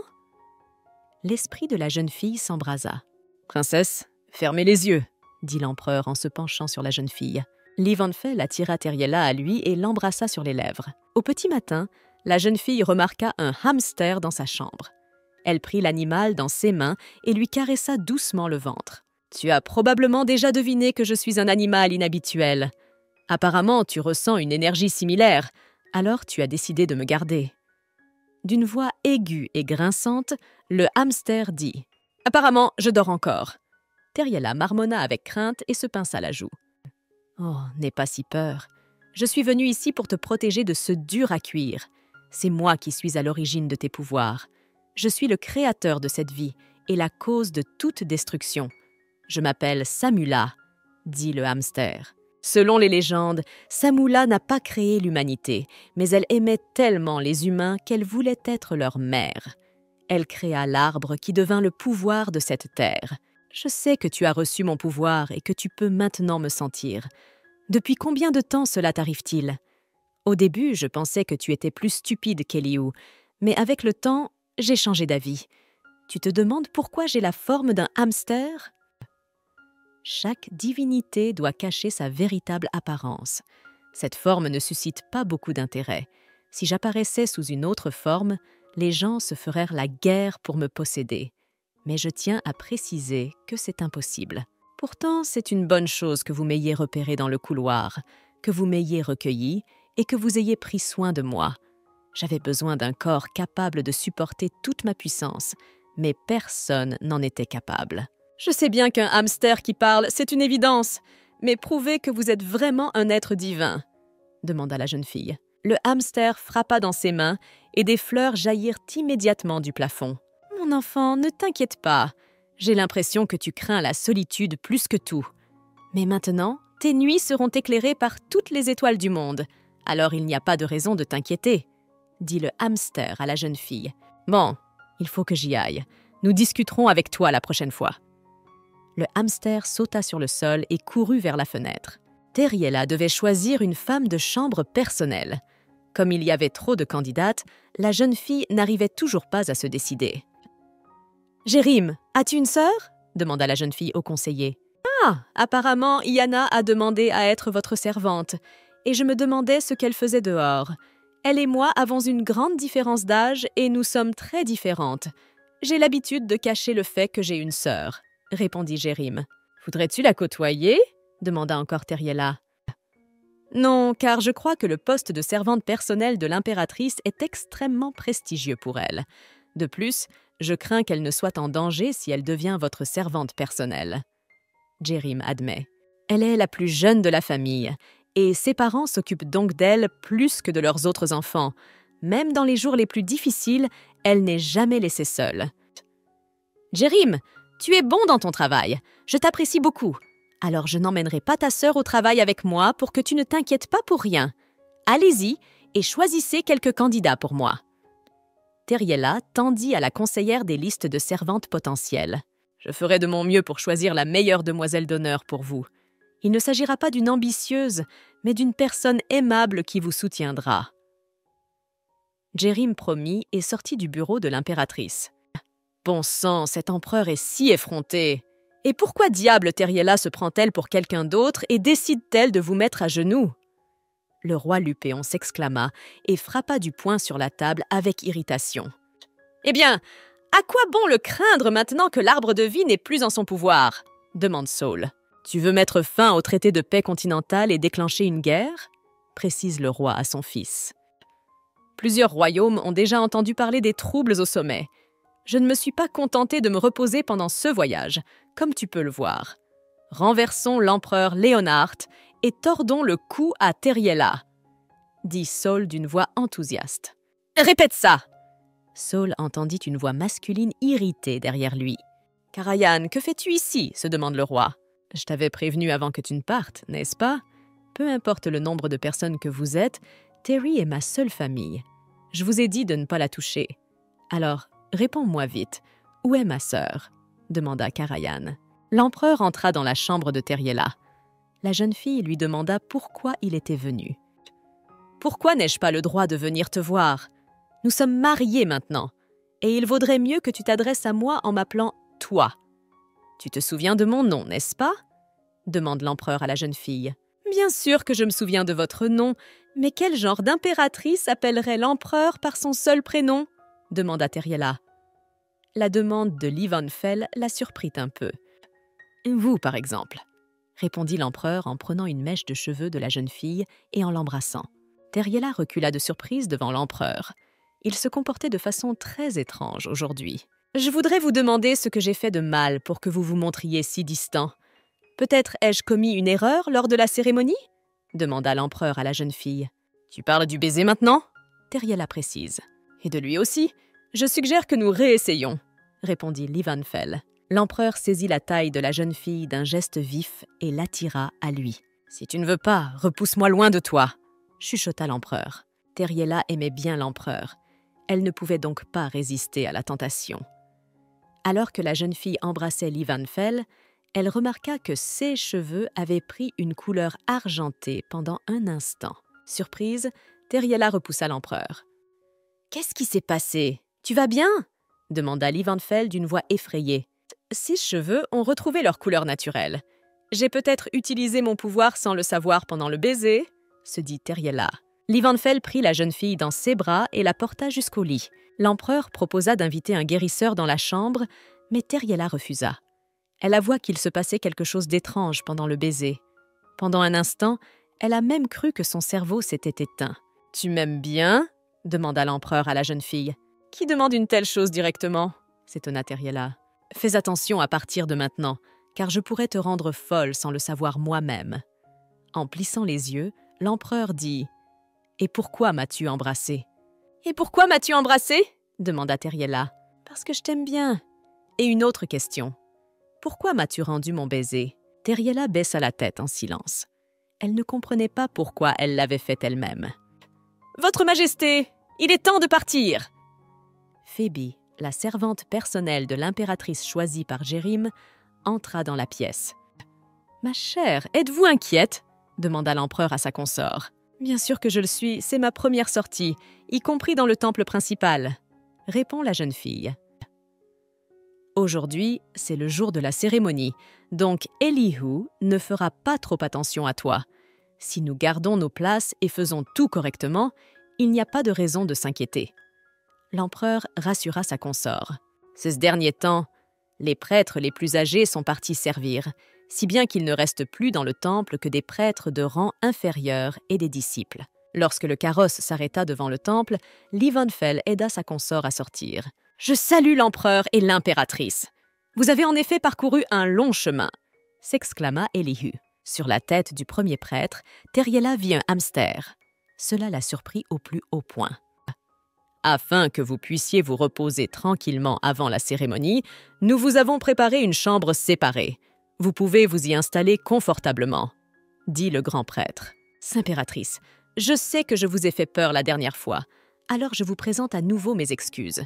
L'esprit de la jeune fille s'embrasa. Princesse, fermez les yeux, dit l'empereur en se penchant sur la jeune fille. Livanfell attira Teriela à lui et l'embrassa sur les lèvres. Au petit matin, la jeune fille remarqua un hamster dans sa chambre. Elle prit l'animal dans ses mains et lui caressa doucement le ventre. « Tu as probablement déjà deviné que je suis un animal inhabituel. Apparemment, tu ressens une énergie similaire, alors tu as décidé de me garder. » D'une voix aiguë et grinçante, le hamster dit « Apparemment, je dors encore. » Teriela marmonna avec crainte et se pinça la joue. « Oh, n'aie pas si peur. Je suis venue ici pour te protéger de ce dur à cuire. C'est moi qui suis à l'origine de tes pouvoirs. Je suis le créateur de cette vie et la cause de toute destruction. Je m'appelle Samula, dit le hamster. Selon les légendes, Samula n'a pas créé l'humanité, mais elle aimait tellement les humains qu'elle voulait être leur mère. Elle créa l'arbre qui devint le pouvoir de cette terre. Je sais que tu as reçu mon pouvoir et que tu peux maintenant me sentir. Depuis combien de temps cela t'arrive-t-il? Au début, je pensais que tu étais plus stupide qu'Eliu, mais avec le temps, j'ai changé d'avis. Tu te demandes pourquoi j'ai la forme d'un hamster? Chaque divinité doit cacher sa véritable apparence. Cette forme ne suscite pas beaucoup d'intérêt. Si j'apparaissais sous une autre forme, les gens se feraient la guerre pour me posséder. Mais je tiens à préciser que c'est impossible. Pourtant, c'est une bonne chose que vous m'ayez repéré dans le couloir, que vous m'ayez recueilli et que vous ayez pris soin de moi. J'avais besoin d'un corps capable de supporter toute ma puissance, mais personne n'en était capable. Je sais bien qu'un hamster qui parle, c'est une évidence, mais prouvez que vous êtes vraiment un être divin, demanda la jeune fille. Le hamster frappa dans ses mains et des fleurs jaillirent immédiatement du plafond. Mon enfant, ne t'inquiète pas. J'ai l'impression que tu crains la solitude plus que tout. Mais maintenant, tes nuits seront éclairées par toutes les étoiles du monde. Alors il n'y a pas de raison de t'inquiéter, dit le hamster à la jeune fille. Bon, il faut que j'y aille. Nous discuterons avec toi la prochaine fois. Le hamster sauta sur le sol et courut vers la fenêtre. Teriela devait choisir une femme de chambre personnelle. Comme il y avait trop de candidates, la jeune fille n'arrivait toujours pas à se décider. « Jérim, as-tu une sœur ?» demanda la jeune fille au conseiller. « Ah, apparemment, Iana a demandé à être votre servante, et je me demandais ce qu'elle faisait dehors. Elle et moi avons une grande différence d'âge et nous sommes très différentes. J'ai l'habitude de cacher le fait que j'ai une sœur, » répondit Jérim. « Voudrais-tu la côtoyer ?» demanda encore Teriela. « Non, car je crois que le poste de servante personnelle de l'impératrice est extrêmement prestigieux pour elle. De plus, je crains qu'elle ne soit en danger si elle devient votre servante personnelle. » Jérim admet. « Elle est la plus jeune de la famille, et ses parents s'occupent donc d'elle plus que de leurs autres enfants. Même dans les jours les plus difficiles, elle n'est jamais laissée seule. « Jérim, tu es bon dans ton travail. Je t'apprécie beaucoup. Alors je n'emmènerai pas ta sœur au travail avec moi pour que tu ne t'inquiètes pas pour rien. Allez-y et choisissez quelques candidats pour moi. » Teriela tendit à la conseillère des listes de servantes potentielles. « Je ferai de mon mieux pour choisir la meilleure demoiselle d'honneur pour vous. Il ne s'agira pas d'une ambitieuse, mais d'une personne aimable qui vous soutiendra. » Jérim promit et sortit du bureau de l'impératrice. « Bon sang, cet empereur est si effronté. Et pourquoi diable Teriela se prend-elle pour quelqu'un d'autre et décide-t-elle de vous mettre à genoux ?» Le roi Lupéon s'exclama et frappa du poing sur la table avec irritation. « Eh bien, à quoi bon le craindre maintenant que l'arbre de vie n'est plus en son pouvoir ?» demande Saul. « Tu veux mettre fin au traité de paix continental et déclencher une guerre ?» précise le roi à son fils. Plusieurs royaumes ont déjà entendu parler des troubles au sommet. Je ne me suis pas contenté de me reposer pendant ce voyage, comme tu peux le voir. Renversons l'empereur Léonard et tordons le cou à Teriela, dit Saul d'une voix enthousiaste. Répète ça! Saul entendit une voix masculine irritée derrière lui. Karayan, que fais-tu ici? Se demande le roi. Je t'avais prévenu avant que tu ne partes, n'est-ce pas? Peu importe le nombre de personnes que vous êtes, Terry est ma seule famille. Je vous ai dit de ne pas la toucher. Alors, réponds-moi vite. Où est ma sœur? Demanda Karayan. L'empereur entra dans la chambre de Teriela. La jeune fille lui demanda pourquoi il était venu. « Pourquoi n'ai-je pas le droit de venir te voir? Nous sommes mariés maintenant, et il vaudrait mieux que tu t'adresses à moi en m'appelant « toi ». Tu te souviens de mon nom, n'est-ce pas? Demande l'empereur à la jeune fille. « Bien sûr que je me souviens de votre nom, mais quel genre d'impératrice appellerait l'empereur par son seul prénom? Demanda Teriela. La demande de Livonfel la surprit un peu. « Vous, par exemple », répondit l'empereur en prenant une mèche de cheveux de la jeune fille et en l'embrassant. Teriela recula de surprise devant l'empereur. Il se comportait de façon très étrange aujourd'hui. « Je voudrais vous demander ce que j'ai fait de mal pour que vous vous montriez si distant. Peut-être ai-je commis une erreur lors de la cérémonie ?» demanda l'empereur à la jeune fille. « Tu parles du baiser maintenant ?» Teriela précise. « Et de lui aussi. Je suggère que nous réessayions, » répondit Livonfel. L'empereur saisit la taille de la jeune fille d'un geste vif et l'attira à lui. « Si tu ne veux pas, repousse-moi loin de toi !» chuchota l'empereur. Teriela aimait bien l'empereur. Elle ne pouvait donc pas résister à la tentation. Alors que la jeune fille embrassait Livonfel, elle remarqua que ses cheveux avaient pris une couleur argentée pendant un instant. Surprise, Teriela repoussa l'empereur. « Qu'est-ce qui s'est passé? Tu vas bien ?» demanda Livonfel d'une voix effrayée. « Ses cheveux ont retrouvé leur couleur naturelle. J'ai peut-être utilisé mon pouvoir sans le savoir pendant le baiser ?» se dit Teriela. Livonfel prit la jeune fille dans ses bras et la porta jusqu'au lit. L'empereur proposa d'inviter un guérisseur dans la chambre, mais Teriela refusa. Elle avoua qu'il se passait quelque chose d'étrange pendant le baiser. Pendant un instant, elle a même cru que son cerveau s'était éteint. « Tu m'aimes bien ?» demanda l'empereur à la jeune fille. « Qui demande une telle chose directement ?» s'étonna Teriela. « Fais attention à partir de maintenant, car je pourrais te rendre folle sans le savoir moi-même. » En plissant les yeux, l'empereur dit « Et pourquoi m'as-tu embrassé ?»« Et pourquoi m'as-tu embrassé ?» demanda Teriela. « Parce que je t'aime bien. » Et une autre question. « Pourquoi m'as-tu rendu mon baiser ?» Teriela baissa la tête en silence. Elle ne comprenait pas pourquoi elle l'avait fait elle-même. « Votre Majesté, il est temps de partir !» Phoebe, la servante personnelle de l'impératrice choisie par Jérim, entra dans la pièce. « Ma chère, êtes-vous inquiète ?» demanda l'empereur à sa consort. « Bien sûr que je le suis, c'est ma première sortie, y compris dans le temple principal, » répond la jeune fille. Aujourd'hui, c'est le jour de la cérémonie, donc Elihu ne fera pas trop attention à toi. Si nous gardons nos places et faisons tout correctement, il n'y a pas de raison de s'inquiéter. L'empereur rassura sa consort. Ces derniers temps, les prêtres les plus âgés sont partis servir, si bien qu'il ne reste plus dans le temple que des prêtres de rang inférieur et des disciples. Lorsque le carrosse s'arrêta devant le temple, Livonfel aida sa consort à sortir. « Je salue l'empereur et l'impératrice. Vous avez en effet parcouru un long chemin, » s'exclama Elihu. Sur la tête du premier prêtre, Teriela vit un hamster. Cela la surprit au plus haut point. Afin que vous puissiez vous reposer tranquillement avant la cérémonie, nous vous avons préparé une chambre séparée. Vous pouvez vous y installer confortablement, dit le grand prêtre. Impératrice, je sais que je vous ai fait peur la dernière fois, alors je vous présente à nouveau mes excuses.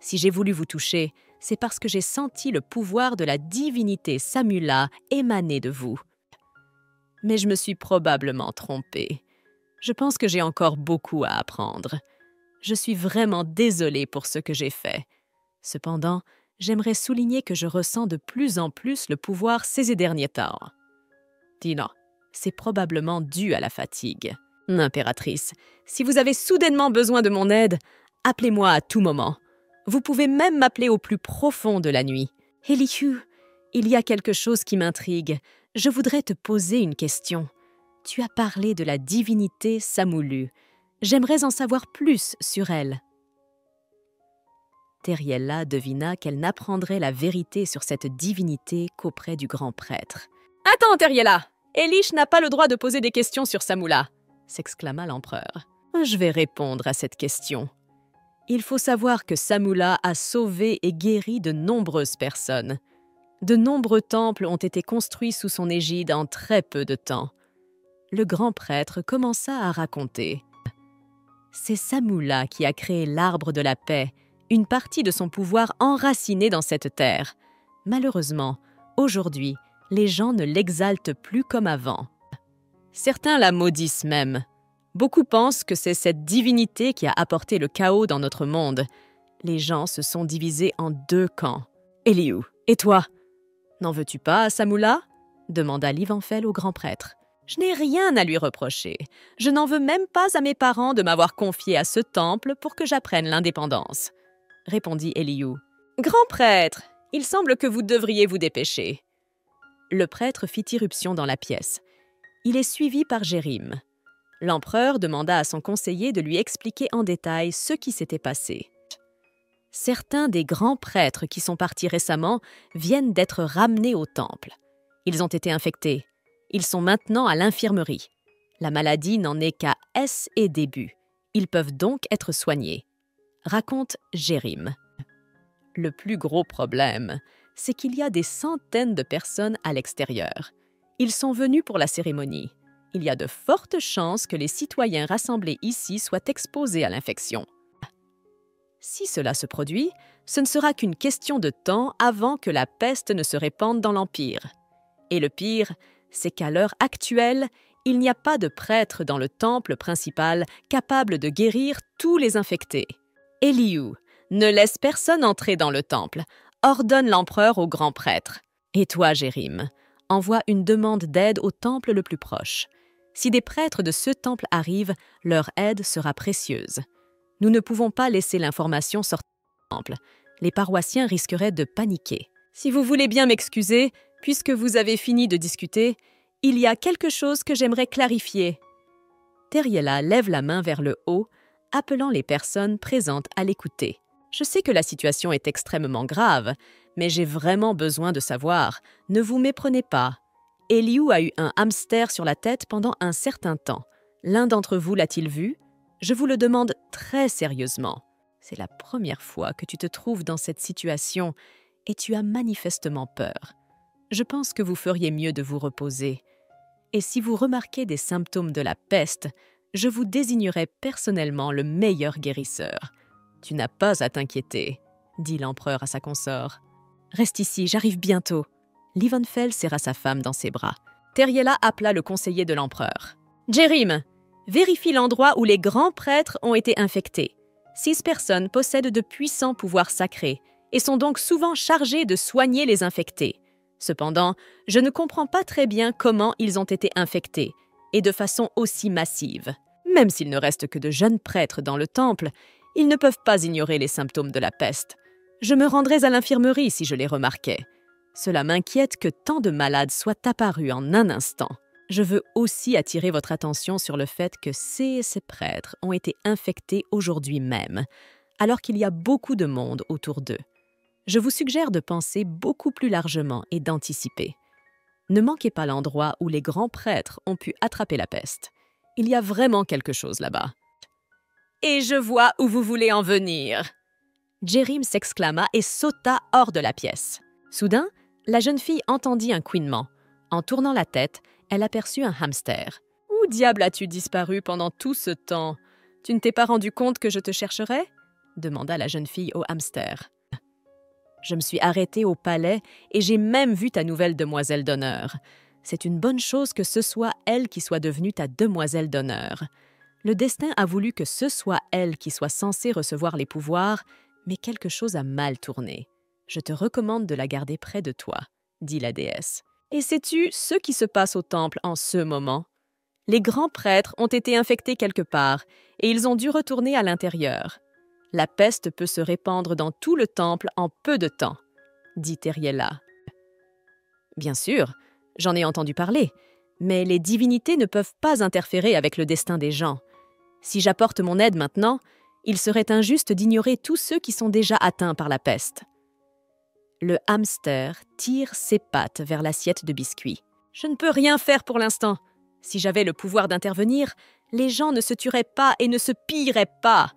Si j'ai voulu vous toucher, c'est parce que j'ai senti le pouvoir de la divinité Samula émaner de vous. Mais je me suis probablement trompée. Je pense que j'ai encore beaucoup à apprendre. Je suis vraiment désolée pour ce que j'ai fait. Cependant, j'aimerais souligner que je ressens de plus en plus le pouvoir ces derniers temps. Tina, c'est probablement dû à la fatigue. Impératrice, si vous avez soudainement besoin de mon aide, appelez-moi à tout moment. Vous pouvez même m'appeler au plus profond de la nuit. Elihu, il y a quelque chose qui m'intrigue. Je voudrais te poser une question. Tu as parlé de la divinité Samulu. J'aimerais en savoir plus sur elle. Teriela devina qu'elle n'apprendrait la vérité sur cette divinité qu'auprès du grand prêtre. « Attends, Teriela! Elish n'a pas le droit de poser des questions sur Samula !» s'exclama l'empereur. « Je vais répondre à cette question. Il faut savoir que Samula a sauvé et guéri de nombreuses personnes. De nombreux temples ont été construits sous son égide en très peu de temps. » Le grand prêtre commença à raconter. C'est Samula qui a créé l'arbre de la paix, une partie de son pouvoir enraciné dans cette terre. Malheureusement, aujourd'hui, les gens ne l'exaltent plus comme avant. Certains la maudissent même. Beaucoup pensent que c'est cette divinité qui a apporté le chaos dans notre monde. Les gens se sont divisés en deux camps. « Elihu, et toi? N'en veux-tu pas à Samula ?» demanda Livanfel au grand prêtre. « Je n'ai rien à lui reprocher. Je n'en veux même pas à mes parents de m'avoir confié à ce temple pour que j'apprenne l'indépendance. » répondit Elihu. « Grand prêtre, il semble que vous devriez vous dépêcher. » Le prêtre fit irruption dans la pièce. Il est suivi par Jérim. L'empereur demanda à son conseiller de lui expliquer en détail ce qui s'était passé. Certains des grands prêtres qui sont partis récemment viennent d'être ramenés au temple. Ils ont été infectés. Ils sont maintenant à l'infirmerie. La maladie n'en est qu'à et début. Ils peuvent donc être soignés. Raconte Jérim. Le plus gros problème, c'est qu'il y a des centaines de personnes à l'extérieur. Ils sont venus pour la cérémonie. Il y a de fortes chances que les citoyens rassemblés ici soient exposés à l'infection. Si cela se produit, ce ne sera qu'une question de temps avant que la peste ne se répande dans l'Empire. Et le pire, c'est qu'à l'heure actuelle, il n'y a pas de prêtre dans le temple principal capable de guérir tous les infectés. Elihu, ne laisse personne entrer dans le temple. Ordonne l'empereur au grand prêtre. Et toi, Jérim, envoie une demande d'aide au temple le plus proche. Si des prêtres de ce temple arrivent, leur aide sera précieuse. Nous ne pouvons pas laisser l'information sortir du temple. Les paroissiens risqueraient de paniquer. Si vous voulez bien m'excuser, puisque vous avez fini de discuter, il y a quelque chose que j'aimerais clarifier. Teriela lève la main vers le haut, appelant les personnes présentes à l'écouter. Je sais que la situation est extrêmement grave, mais j'ai vraiment besoin de savoir. Ne vous méprenez pas. Elihu a eu un hamster sur la tête pendant un certain temps. L'un d'entre vous l'a-t-il vu? Je vous le demande très sérieusement. C'est la première fois que tu te trouves dans cette situation et tu as manifestement peur. Je pense que vous feriez mieux de vous reposer. Et si vous remarquez des symptômes de la peste, je vous désignerai personnellement le meilleur guérisseur. Tu n'as pas à t'inquiéter, dit l'empereur à sa consort. Reste ici, j'arrive bientôt. Livanfel serra sa femme dans ses bras. Teriela appela le conseiller de l'empereur. Jérim, vérifie l'endroit où les grands prêtres ont été infectés. 6 personnes possèdent de puissants pouvoirs sacrés et sont donc souvent chargées de soigner les infectés. Cependant, je ne comprends pas très bien comment ils ont été infectés, et de façon aussi massive. Même s'il ne reste que de jeunes prêtres dans le temple, ils ne peuvent pas ignorer les symptômes de la peste. Je me rendrais à l'infirmerie si je les remarquais. Cela m'inquiète que tant de malades soient apparus en un instant. Je veux aussi attirer votre attention sur le fait que ces prêtres ont été infectés aujourd'hui même, alors qu'il y a beaucoup de monde autour d'eux. Je vous suggère de penser beaucoup plus largement et d'anticiper. Ne manquez pas l'endroit où les grands prêtres ont pu attraper la peste. Il y a vraiment quelque chose là-bas. « Et je vois où vous voulez en venir !» Jérim s'exclama et sauta hors de la pièce. Soudain, la jeune fille entendit un couinement. En tournant la tête, elle aperçut un hamster. « Où diable as-tu disparu pendant tout ce temps? Tu ne t'es pas rendu compte que je te chercherais ?» demanda la jeune fille au hamster. « Je me suis arrêtée au palais et j'ai même vu ta nouvelle demoiselle d'honneur. C'est une bonne chose que ce soit elle qui soit devenue ta demoiselle d'honneur. Le destin a voulu que ce soit elle qui soit censée recevoir les pouvoirs, mais quelque chose a mal tourné. Je te recommande de la garder près de toi, dit la déesse. Et sais-tu ce qui se passe au temple en ce moment? Les grands prêtres ont été infectés quelque part et ils ont dû retourner à l'intérieur. La peste peut se répandre dans tout le temple en peu de temps, dit Teriella. Bien sûr, j'en ai entendu parler, mais les divinités ne peuvent pas interférer avec le destin des gens. Si j'apporte mon aide maintenant, il serait injuste d'ignorer tous ceux qui sont déjà atteints par la peste. Le hamster tire ses pattes vers l'assiette de biscuits. Je ne peux rien faire pour l'instant. Si j'avais le pouvoir d'intervenir, les gens ne se tueraient pas et ne se pilleraient pas.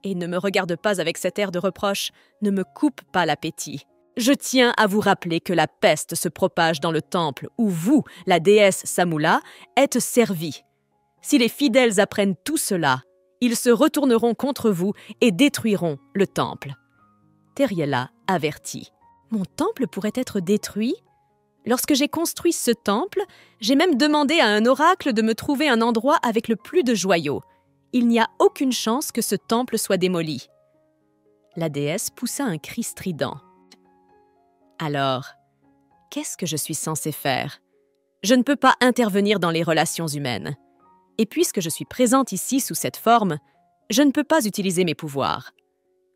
Et ne me regarde pas avec cet air de reproche, ne me coupe pas l'appétit. Je tiens à vous rappeler que la peste se propage dans le temple où vous, la déesse Samula, êtes servie. Si les fidèles apprennent tout cela, ils se retourneront contre vous et détruiront le temple. Teriella avertit. Mon temple pourrait être détruit? Lorsque j'ai construit ce temple, j'ai même demandé à un oracle de me trouver un endroit avec le plus de joyaux. Il n'y a aucune chance que ce temple soit démoli. La déesse poussa un cri strident. Alors, qu'est-ce que je suis censée faire? Je ne peux pas intervenir dans les relations humaines. Et puisque je suis présente ici sous cette forme, je ne peux pas utiliser mes pouvoirs.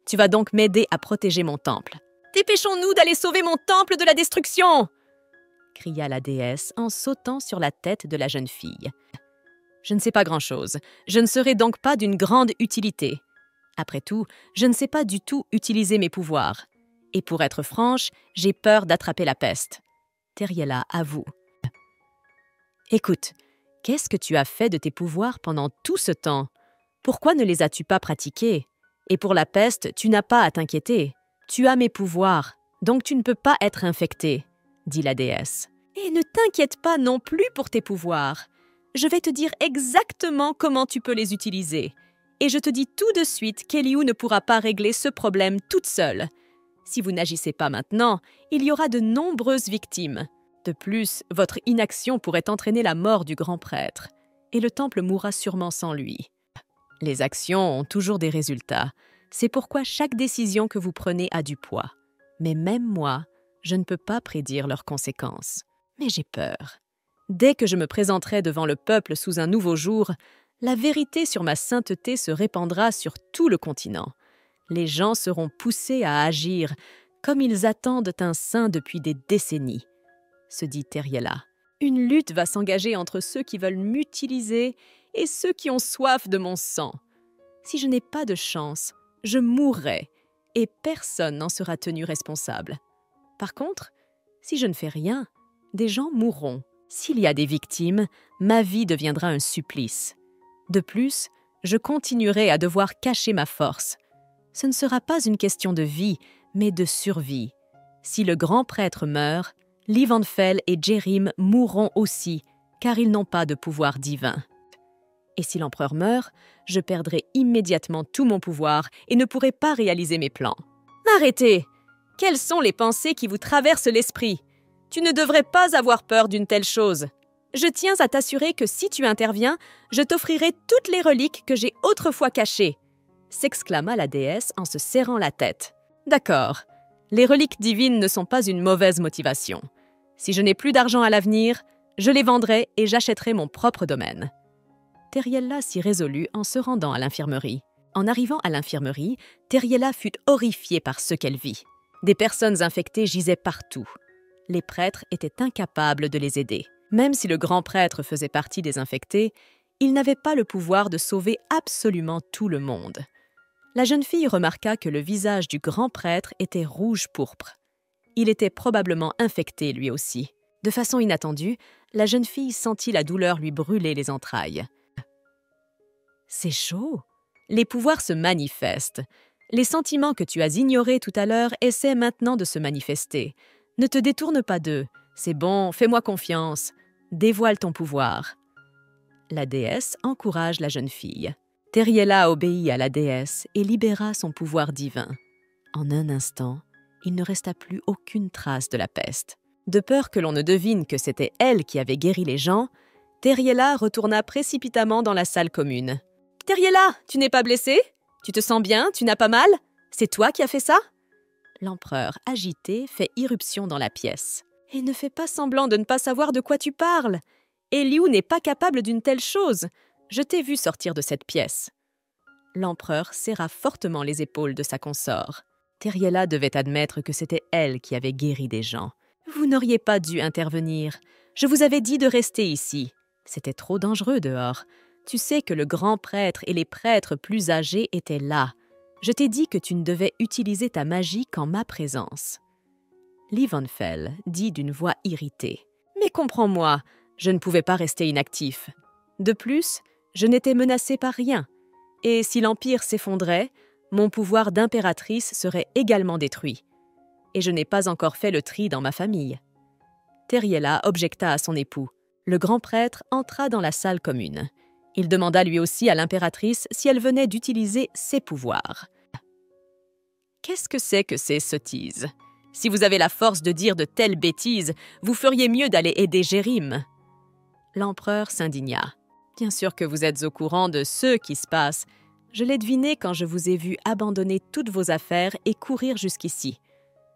Tu vas donc m'aider à protéger mon temple. Dépêchons-nous d'aller sauver mon temple de la destruction! Cria la déesse en sautant sur la tête de la jeune fille. Je ne sais pas grand-chose. Je ne serai donc pas d'une grande utilité. Après tout, je ne sais pas du tout utiliser mes pouvoirs. Et pour être franche, j'ai peur d'attraper la peste. Teriella avoue. Écoute, qu'est-ce que tu as fait de tes pouvoirs pendant tout ce temps? Pourquoi ne les as-tu pas pratiqués? Et pour la peste, tu n'as pas à t'inquiéter. Tu as mes pouvoirs, donc tu ne peux pas être infecté, dit la déesse. Et ne t'inquiète pas non plus pour tes pouvoirs. Je vais te dire exactement comment tu peux les utiliser. Et je te dis tout de suite qu'Eliou ne pourra pas régler ce problème toute seule. Si vous n'agissez pas maintenant, il y aura de nombreuses victimes. De plus, votre inaction pourrait entraîner la mort du grand prêtre, et le temple mourra sûrement sans lui. Les actions ont toujours des résultats. C'est pourquoi chaque décision que vous prenez a du poids. Mais même moi, je ne peux pas prédire leurs conséquences. Mais j'ai peur. Dès que je me présenterai devant le peuple sous un nouveau jour, la vérité sur ma sainteté se répandra sur tout le continent. Les gens seront poussés à agir comme ils attendent un saint depuis des décennies, se dit Teriella. Une lutte va s'engager entre ceux qui veulent m'utiliser et ceux qui ont soif de mon sang. Si je n'ai pas de chance, je mourrai et personne n'en sera tenu responsable. Par contre, si je ne fais rien, des gens mourront. S'il y a des victimes, ma vie deviendra un supplice. De plus, je continuerai à devoir cacher ma force. Ce ne sera pas une question de vie, mais de survie. Si le grand prêtre meurt, Livanfell et Jérim mourront aussi, car ils n'ont pas de pouvoir divin. Et si l'empereur meurt, je perdrai immédiatement tout mon pouvoir et ne pourrai pas réaliser mes plans. Arrêtez! Quelles sont les pensées qui vous traversent l'esprit? Tu ne devrais pas avoir peur d'une telle chose. Je tiens à t'assurer que si tu interviens, je t'offrirai toutes les reliques que j'ai autrefois cachées, s'exclama la déesse en se serrant la tête. D'accord, les reliques divines ne sont pas une mauvaise motivation. Si je n'ai plus d'argent à l'avenir, je les vendrai et j'achèterai mon propre domaine. Teriella s'y résolut en se rendant à l'infirmerie. En arrivant à l'infirmerie, Teriella fut horrifiée par ce qu'elle vit. Des personnes infectées gisaient partout. Les prêtres étaient incapables de les aider. Même si le grand prêtre faisait partie des infectés, il n'avait pas le pouvoir de sauver absolument tout le monde. La jeune fille remarqua que le visage du grand prêtre était rouge pourpre. Il était probablement infecté lui aussi. De façon inattendue, la jeune fille sentit la douleur lui brûler les entrailles. « C'est chaud. Les pouvoirs se manifestent. Les sentiments que tu as ignorés tout à l'heure essaient maintenant de se manifester. Ne te détourne pas d'eux. C'est bon, fais-moi confiance. Dévoile ton pouvoir. » La déesse encourage la jeune fille. Teriela obéit à la déesse et libéra son pouvoir divin. En un instant, il ne resta plus aucune trace de la peste. De peur que l'on ne devine que c'était elle qui avait guéri les gens, Teriela retourna précipitamment dans la salle commune. « Teriela, tu n'es pas blessée? Tu te sens bien? Tu n'as pas mal? C'est toi qui as fait ça ?» L'empereur, agité, fait irruption dans la pièce. « Et ne fais pas semblant de ne pas savoir de quoi tu parles. Elihu n'est pas capable d'une telle chose. Je t'ai vu sortir de cette pièce. » L'empereur serra fortement les épaules de sa consort. Teriela devait admettre que c'était elle qui avait guéri des gens. « Vous n'auriez pas dû intervenir. Je vous avais dit de rester ici. C'était trop dangereux dehors. Tu sais que le grand prêtre et les prêtres plus âgés étaient là. Je t'ai dit que tu ne devais utiliser ta magie qu'en ma présence. » Livonfel dit d'une voix irritée. « Mais comprends-moi, je ne pouvais pas rester inactif. De plus, je n'étais menacée par rien. Et si l'Empire s'effondrait, mon pouvoir d'impératrice serait également détruit. Et je n'ai pas encore fait le tri dans ma famille. » Teriela objecta à son époux. Le grand prêtre entra dans la salle commune. Il demanda lui aussi à l'impératrice si elle venait d'utiliser ses pouvoirs. « Qu'est-ce que ces sottises? Si vous avez la force de dire de telles bêtises, vous feriez mieux d'aller aider Jérim. » L'empereur s'indigna. « Bien sûr que vous êtes au courant de ce qui se passe. Je l'ai deviné quand je vous ai vu abandonner toutes vos affaires et courir jusqu'ici.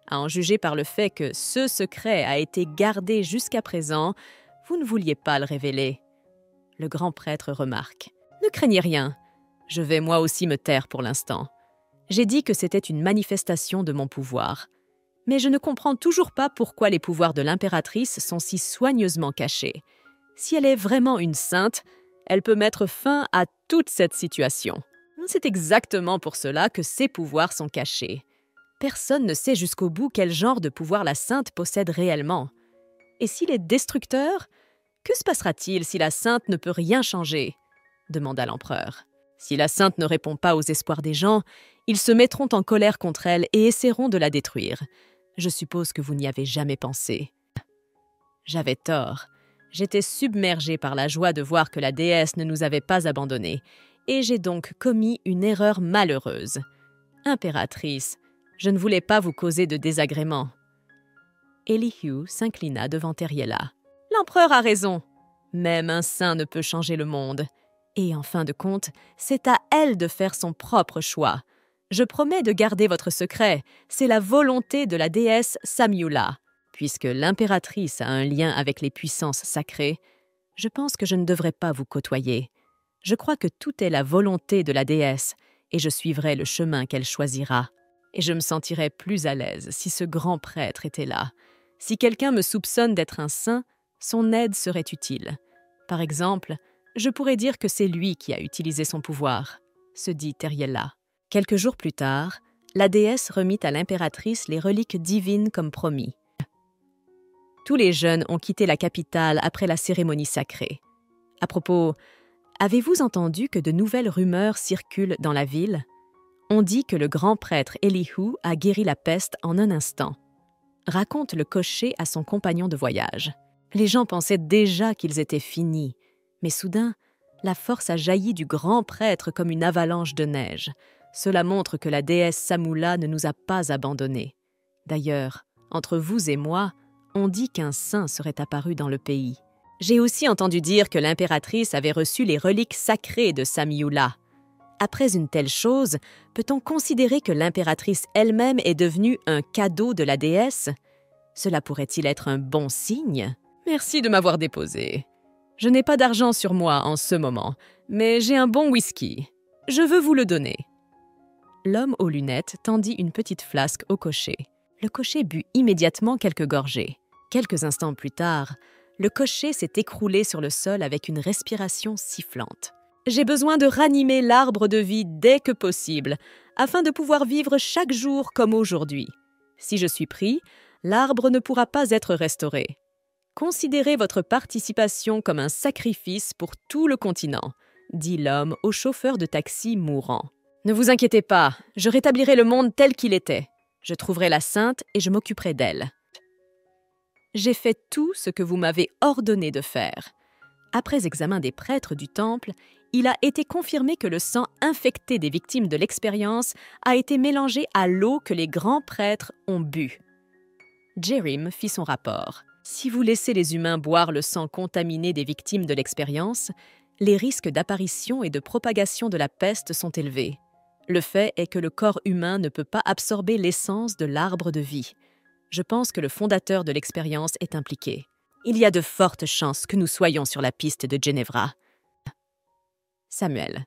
À en juger par le fait que ce secret a été gardé jusqu'à présent, vous ne vouliez pas le révéler. » Le grand prêtre remarque. « Ne craignez rien. Je vais moi aussi me taire pour l'instant. J'ai dit que c'était une manifestation de mon pouvoir. Mais je ne comprends toujours pas pourquoi les pouvoirs de l'impératrice sont si soigneusement cachés. Si elle est vraiment une sainte, elle peut mettre fin à toute cette situation. C'est exactement pour cela que ses pouvoirs sont cachés. Personne ne sait jusqu'au bout quel genre de pouvoir la sainte possède réellement. Et s'il est destructeur, que se passera-t-il si la sainte ne peut rien changer ?» demanda l'empereur. « Si la sainte ne répond pas aux espoirs des gens, ils se mettront en colère contre elle et essaieront de la détruire. Je suppose que vous n'y avez jamais pensé. » J'avais tort. J'étais submergée par la joie de voir que la déesse ne nous avait pas abandonnés, et j'ai donc commis une erreur malheureuse. Impératrice, je ne voulais pas vous causer de désagréments. Elihu s'inclina devant Teriela. « L'empereur a raison. Même un saint ne peut changer le monde. Et en fin de compte, c'est à elle de faire son propre choix. Je promets de garder votre secret. C'est la volonté de la déesse Samyula. Puisque l'impératrice a un lien avec les puissances sacrées, je pense que je ne devrais pas vous côtoyer. Je crois que tout est la volonté de la déesse, et je suivrai le chemin qu'elle choisira. Et je me sentirais plus à l'aise si ce grand prêtre était là. Si quelqu'un me soupçonne d'être un saint, son aide serait utile. Par exemple, je pourrais dire que c'est lui qui a utilisé son pouvoir, se dit Teriela. Quelques jours plus tard, la déesse remit à l'impératrice les reliques divines comme promis. Tous les jeunes ont quitté la capitale après la cérémonie sacrée. À propos, avez-vous entendu que de nouvelles rumeurs circulent dans la ville? On dit que le grand prêtre Elihu a guéri la peste en un instant. Raconte le cocher à son compagnon de voyage. Les gens pensaient déjà qu'ils étaient finis, mais soudain, la force a jailli du grand prêtre comme une avalanche de neige. Cela montre que la déesse Samula ne nous a pas abandonnés. D'ailleurs, entre vous et moi, on dit qu'un saint serait apparu dans le pays. J'ai aussi entendu dire que l'impératrice avait reçu les reliques sacrées de Samyula. Après une telle chose, peut-on considérer que l'impératrice elle-même est devenue un cadeau de la déesse? Cela pourrait-il être un bon signe? Merci de m'avoir déposé. Je n'ai pas d'argent sur moi en ce moment, mais j'ai un bon whisky. Je veux vous le donner. L'homme aux lunettes tendit une petite flasque au cocher. Le cocher but immédiatement quelques gorgées. Quelques instants plus tard, le cocher s'est écroulé sur le sol avec une respiration sifflante. J'ai besoin de ranimer l'arbre de vie dès que possible, afin de pouvoir vivre chaque jour comme aujourd'hui. Si je suis pris, l'arbre ne pourra pas être restauré. Considérez votre participation comme un sacrifice pour tout le continent, dit l'homme au chauffeur de taxi mourant. Ne vous inquiétez pas, je rétablirai le monde tel qu'il était. Je trouverai la sainte et je m'occuperai d'elle. J'ai fait tout ce que vous m'avez ordonné de faire. Après examen des prêtres du temple, il a été confirmé que le sang infecté des victimes de l'expérience a été mélangé à l'eau que les grands prêtres ont bu. Jerim fit son rapport. Si vous laissez les humains boire le sang contaminé des victimes de l'expérience, les risques d'apparition et de propagation de la peste sont élevés. Le fait est que le corps humain ne peut pas absorber l'essence de l'arbre de vie. Je pense que le fondateur de l'expérience est impliqué. Il y a de fortes chances que nous soyons sur la piste de Ginevra. Samuel,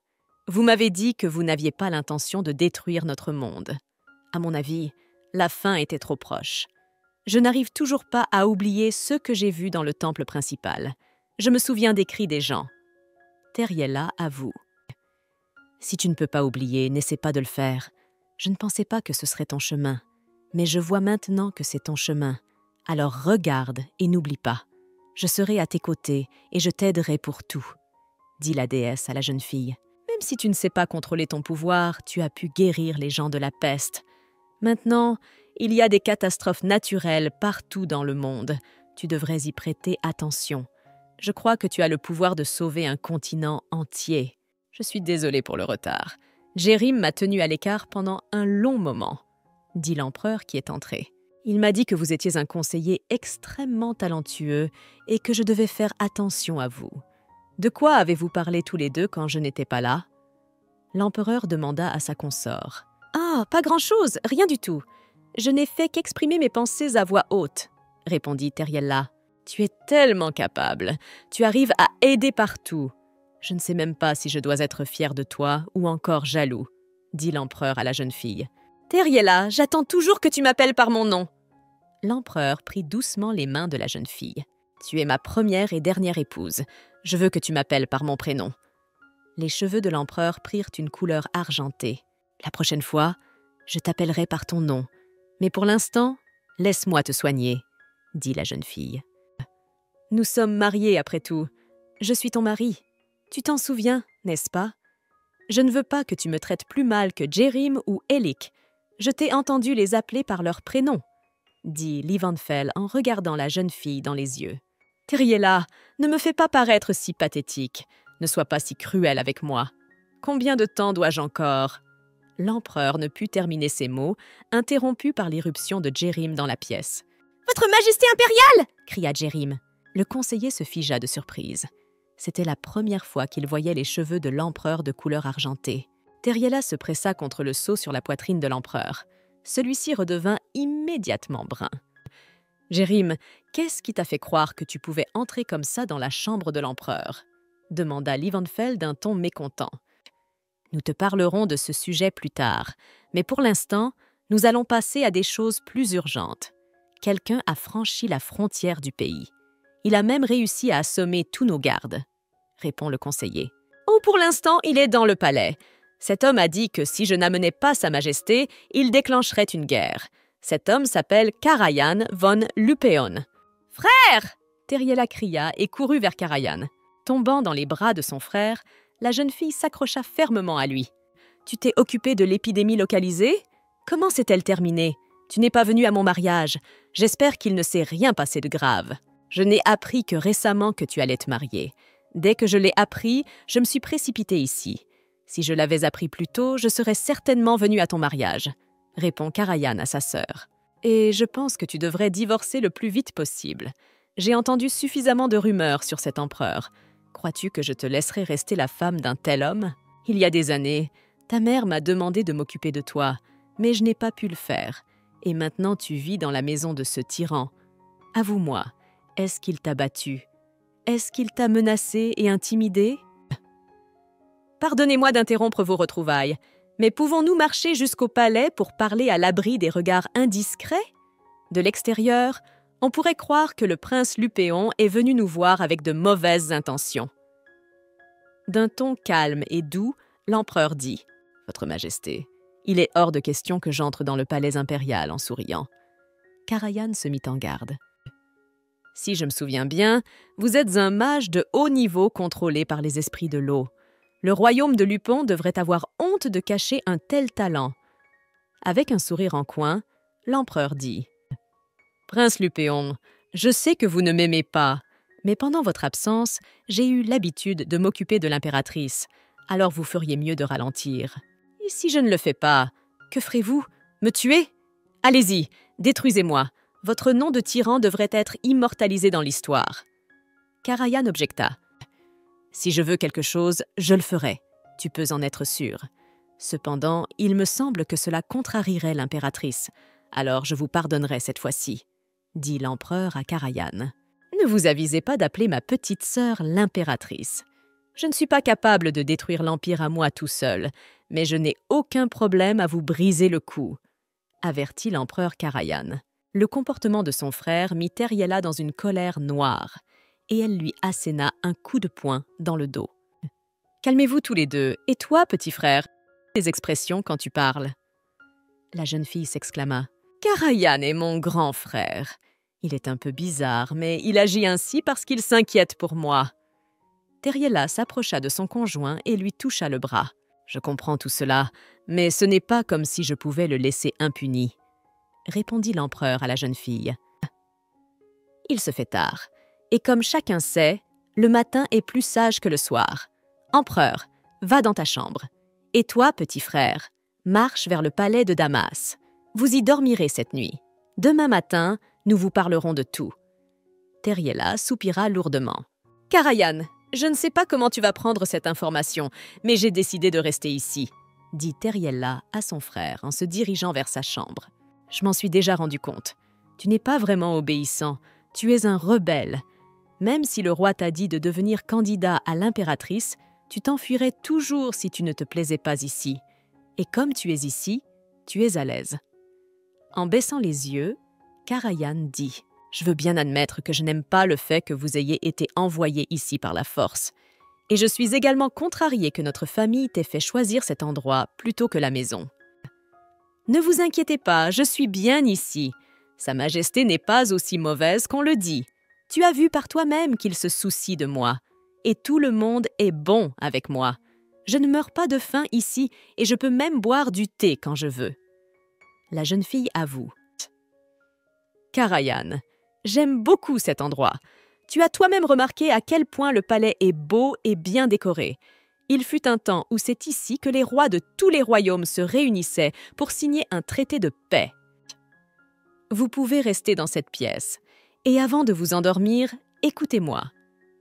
vous m'avez dit que vous n'aviez pas l'intention de détruire notre monde. À mon avis, la fin était trop proche. Je n'arrive toujours pas à oublier ce que j'ai vu dans le temple principal. Je me souviens des cris des gens. Teriella avoue. Si tu ne peux pas oublier, n'essaie pas de le faire. Je ne pensais pas que ce serait ton chemin. Mais je vois maintenant que c'est ton chemin. Alors regarde et n'oublie pas. Je serai à tes côtés et je t'aiderai pour tout, dit la déesse à la jeune fille. Même si tu ne sais pas contrôler ton pouvoir, tu as pu guérir les gens de la peste. Maintenant, il y a des catastrophes naturelles partout dans le monde. Tu devrais y prêter attention. Je crois que tu as le pouvoir de sauver un continent entier. Je suis désolée pour le retard. Jerim m'a tenu à l'écart pendant un long moment, dit l'empereur qui est entré. Il m'a dit que vous étiez un conseiller extrêmement talentueux et que je devais faire attention à vous. De quoi avez-vous parlé tous les deux quand je n'étais pas là? L'empereur demanda à sa consort. « Ah, pas grand-chose, rien du tout. Je n'ai fait qu'exprimer mes pensées à voix haute, » répondit Teriella. « Tu es tellement capable. Tu arrives à aider partout. Je ne sais même pas si je dois être fier de toi ou encore jaloux, » dit l'empereur à la jeune fille. « Teriella, j'attends toujours que tu m'appelles par mon nom. » L'empereur prit doucement les mains de la jeune fille. « Tu es ma première et dernière épouse. Je veux que tu m'appelles par mon prénom. » Les cheveux de l'empereur prirent une couleur argentée. « La prochaine fois, je t'appellerai par ton nom. Mais pour l'instant, laisse-moi te soigner, » dit la jeune fille. « Nous sommes mariés après tout. Je suis ton mari. Tu t'en souviens, n'est-ce pas? Je ne veux pas que tu me traites plus mal que Jerim ou Elik. Je t'ai entendu les appeler par leur prénom, » dit Livanfell en regardant la jeune fille dans les yeux. « Teriella, ne me fais pas paraître si pathétique. Ne sois pas si cruelle avec moi. Combien de temps dois-je encore ?» L'empereur ne put terminer ses mots, interrompu par l'irruption de Jerim dans la pièce. « Votre Majesté impériale !» cria Jerim. Le conseiller se figea de surprise. C'était la première fois qu'il voyait les cheveux de l'empereur de couleur argentée. Teriella se pressa contre le seau sur la poitrine de l'empereur. Celui-ci redevint immédiatement brun. « Jerim, qu'est-ce qui t'a fait croire que tu pouvais entrer comme ça dans la chambre de l'empereur ?» demanda Livanfell d'un ton mécontent. « Nous te parlerons de ce sujet plus tard, mais pour l'instant, nous allons passer à des choses plus urgentes. Quelqu'un a franchi la frontière du pays. Il a même réussi à assommer tous nos gardes, » répond le conseiller. « Oh, pour l'instant, il est dans le palais. Cet homme a dit que si je n'amenais pas Sa Majesté, il déclencherait une guerre. Cet homme s'appelle Karajan von Lupeon. »« Frère !» Teriella cria et courut vers Karajan. Tombant dans les bras de son frère, la jeune fille s'accrocha fermement à lui. « Tu t'es occupé de l'épidémie localisée? Comment s'est-elle terminée? Tu n'es pas venu à mon mariage. J'espère qu'il ne s'est rien passé de grave. Je n'ai appris que récemment que tu allais te marier. Dès que je l'ai appris, je me suis précipitée ici. Si je l'avais appris plus tôt, je serais certainement venue à ton mariage, » répond Karajan à sa sœur. « Et je pense que tu devrais divorcer le plus vite possible. J'ai entendu suffisamment de rumeurs sur cet empereur. Crois-tu que je te laisserai rester la femme d'un tel homme? Il y a des années, ta mère m'a demandé de m'occuper de toi, mais je n'ai pas pu le faire. Et maintenant tu vis dans la maison de ce tyran. Avoue-moi, est-ce qu'il t'a battu? Est-ce qu'il t'a menacé et intimidé? Pardonnez-moi d'interrompre vos retrouvailles, mais pouvons-nous marcher jusqu'au palais pour parler à l'abri des regards indiscrets? De l'extérieur, on pourrait croire que le prince Lupéon est venu nous voir avec de mauvaises intentions. D'un ton calme et doux, l'empereur dit « Votre Majesté, il est hors de question que j'entre dans le palais impérial en souriant. » Karajan se mit en garde. « Si je me souviens bien, vous êtes un mage de haut niveau contrôlé par les esprits de l'eau. Le royaume de Lupon devrait avoir honte de cacher un tel talent. » Avec un sourire en coin, l'empereur dit « Prince Lupéon, je sais que vous ne m'aimez pas, mais pendant votre absence, j'ai eu l'habitude de m'occuper de l'impératrice, alors vous feriez mieux de ralentir. Et si je ne le fais pas, que ferez-vous? Me tuer? Allez-y, détruisez-moi. Votre nom de tyran devrait être immortalisé dans l'histoire. » Karayan objecta. « Si je veux quelque chose, je le ferai. Tu peux en être sûr. Cependant, il me semble que cela contrarierait l'impératrice. Alors je vous pardonnerai cette fois-ci, » dit l'empereur à Karayan. « Ne vous avisez pas d'appeler ma petite sœur l'impératrice. Je ne suis pas capable de détruire l'Empire à moi tout seul, mais je n'ai aucun problème à vous briser le cou, » avertit l'empereur Karayan. Le comportement de son frère mit Teriela dans une colère noire, et elle lui asséna un coup de poing dans le dos. « Calmez-vous tous les deux, et toi, petit frère, des expressions quand tu parles. » La jeune fille s'exclama. « Karayan est mon grand frère. Il est un peu bizarre, mais il agit ainsi parce qu'il s'inquiète pour moi. » Teriela s'approcha de son conjoint et lui toucha le bras. « Je comprends tout cela, mais ce n'est pas comme si je pouvais le laisser impuni, » répondit l'empereur à la jeune fille. Il se fait tard, et comme chacun sait, le matin est plus sage que le soir. Empereur, va dans ta chambre. Et toi, petit frère, marche vers le palais de Damas. Vous y dormirez cette nuit. Demain matin, nous vous parlerons de tout. » Teriela soupira lourdement. « Karayan, je ne sais pas comment tu vas prendre cette information, mais j'ai décidé de rester ici, » dit Teriela à son frère en se dirigeant vers sa chambre. « Je m'en suis déjà rendu compte. Tu n'es pas vraiment obéissant, tu es un rebelle. Même si le roi t'a dit de devenir candidat à l'impératrice, tu t'enfuirais toujours si tu ne te plaisais pas ici. Et comme tu es ici, tu es à l'aise. » En baissant les yeux, Karayan dit « Je veux bien admettre que je n'aime pas le fait que vous ayez été envoyé ici par la force. Et je suis également contrarié que notre famille t'ait fait choisir cet endroit plutôt que la maison. Ne vous inquiétez pas, je suis bien ici. Sa Majesté n'est pas aussi mauvaise qu'on le dit. Tu as vu par toi-même qu'il se soucie de moi. Et tout le monde est bon avec moi. Je ne meurs pas de faim ici et je peux même boire du thé quand je veux. » La jeune fille avoue. « Karayan, j'aime beaucoup cet endroit. Tu as toi-même remarqué à quel point le palais est beau et bien décoré. Il fut un temps où c'est ici que les rois de tous les royaumes se réunissaient pour signer un traité de paix. Vous pouvez rester dans cette pièce. Et avant de vous endormir, écoutez-moi.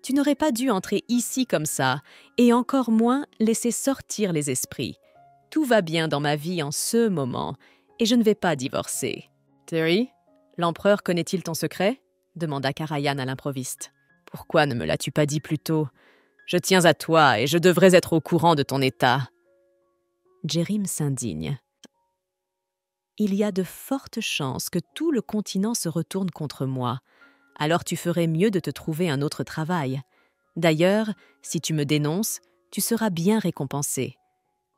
Tu n'aurais pas dû entrer ici comme ça, et encore moins laisser sortir les esprits. Tout va bien dans ma vie en ce moment, et je ne vais pas divorcer. »« Terry, l'empereur connaît-il ton secret ?» demanda Karayan à l'improviste. « Pourquoi ne me l'as-tu pas dit plus tôt ? Je tiens à toi et je devrais être au courant de ton état. » Jérim s'indigne. « Il y a de fortes chances que tout le continent se retourne contre moi. Alors tu ferais mieux de te trouver un autre travail. D'ailleurs, si tu me dénonces, tu seras bien récompensé.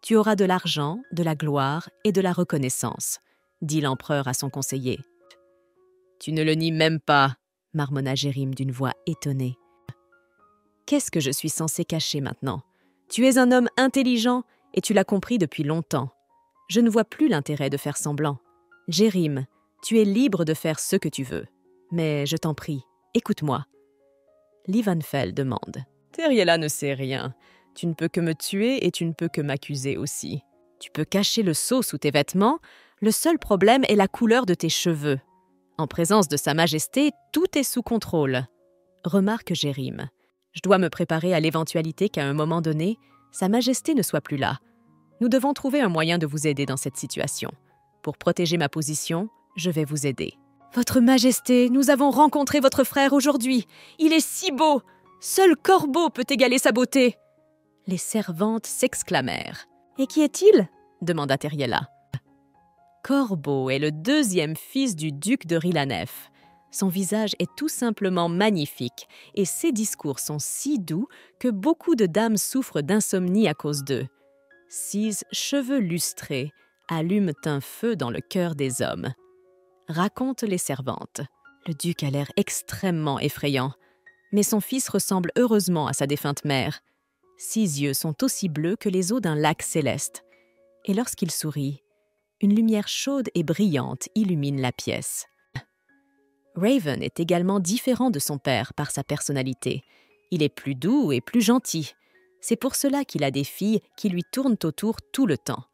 Tu auras de l'argent, de la gloire et de la reconnaissance, » dit l'empereur à son conseiller. « Tu ne le nies même pas, » marmonna Jérim d'une voix étonnée. « Qu'est-ce que je suis censé cacher maintenant? Tu es un homme intelligent et tu l'as compris depuis longtemps. Je ne vois plus l'intérêt de faire semblant. Jérim, tu es libre de faire ce que tu veux. Mais je t'en prie, écoute-moi. » Livanfell demande. « Teriela ne sait rien. Tu ne peux que me tuer et tu ne peux que m'accuser aussi. Tu peux cacher le sceau sous tes vêtements, le seul problème est la couleur de tes cheveux. En présence de Sa Majesté, tout est sous contrôle. » Remarque Jérim. « Je dois me préparer à l'éventualité qu'à un moment donné, Sa Majesté ne soit plus là. Nous devons trouver un moyen de vous aider dans cette situation. Pour protéger ma position, je vais vous aider. »« Votre Majesté, nous avons rencontré votre frère aujourd'hui. Il est si beau! Seul Corbeau peut égaler sa beauté. » Les servantes s'exclamèrent. « Et qui est-il » demanda Teriela. « Corbeau est le deuxième fils du duc de Rilanef. Son visage est tout simplement magnifique et ses discours sont si doux que beaucoup de dames souffrent d'insomnie à cause d'eux. Ses cheveux lustrés allument un feu dans le cœur des hommes. » Racontent les servantes. Le duc a l'air extrêmement effrayant, mais son fils ressemble heureusement à sa défunte mère. Ses yeux sont aussi bleus que les eaux d'un lac céleste, et lorsqu'il sourit, une lumière chaude et brillante illumine la pièce. Raven est également différent de son père par sa personnalité. Il est plus doux et plus gentil. C'est pour cela qu'il a des filles qui lui tournent autour tout le temps.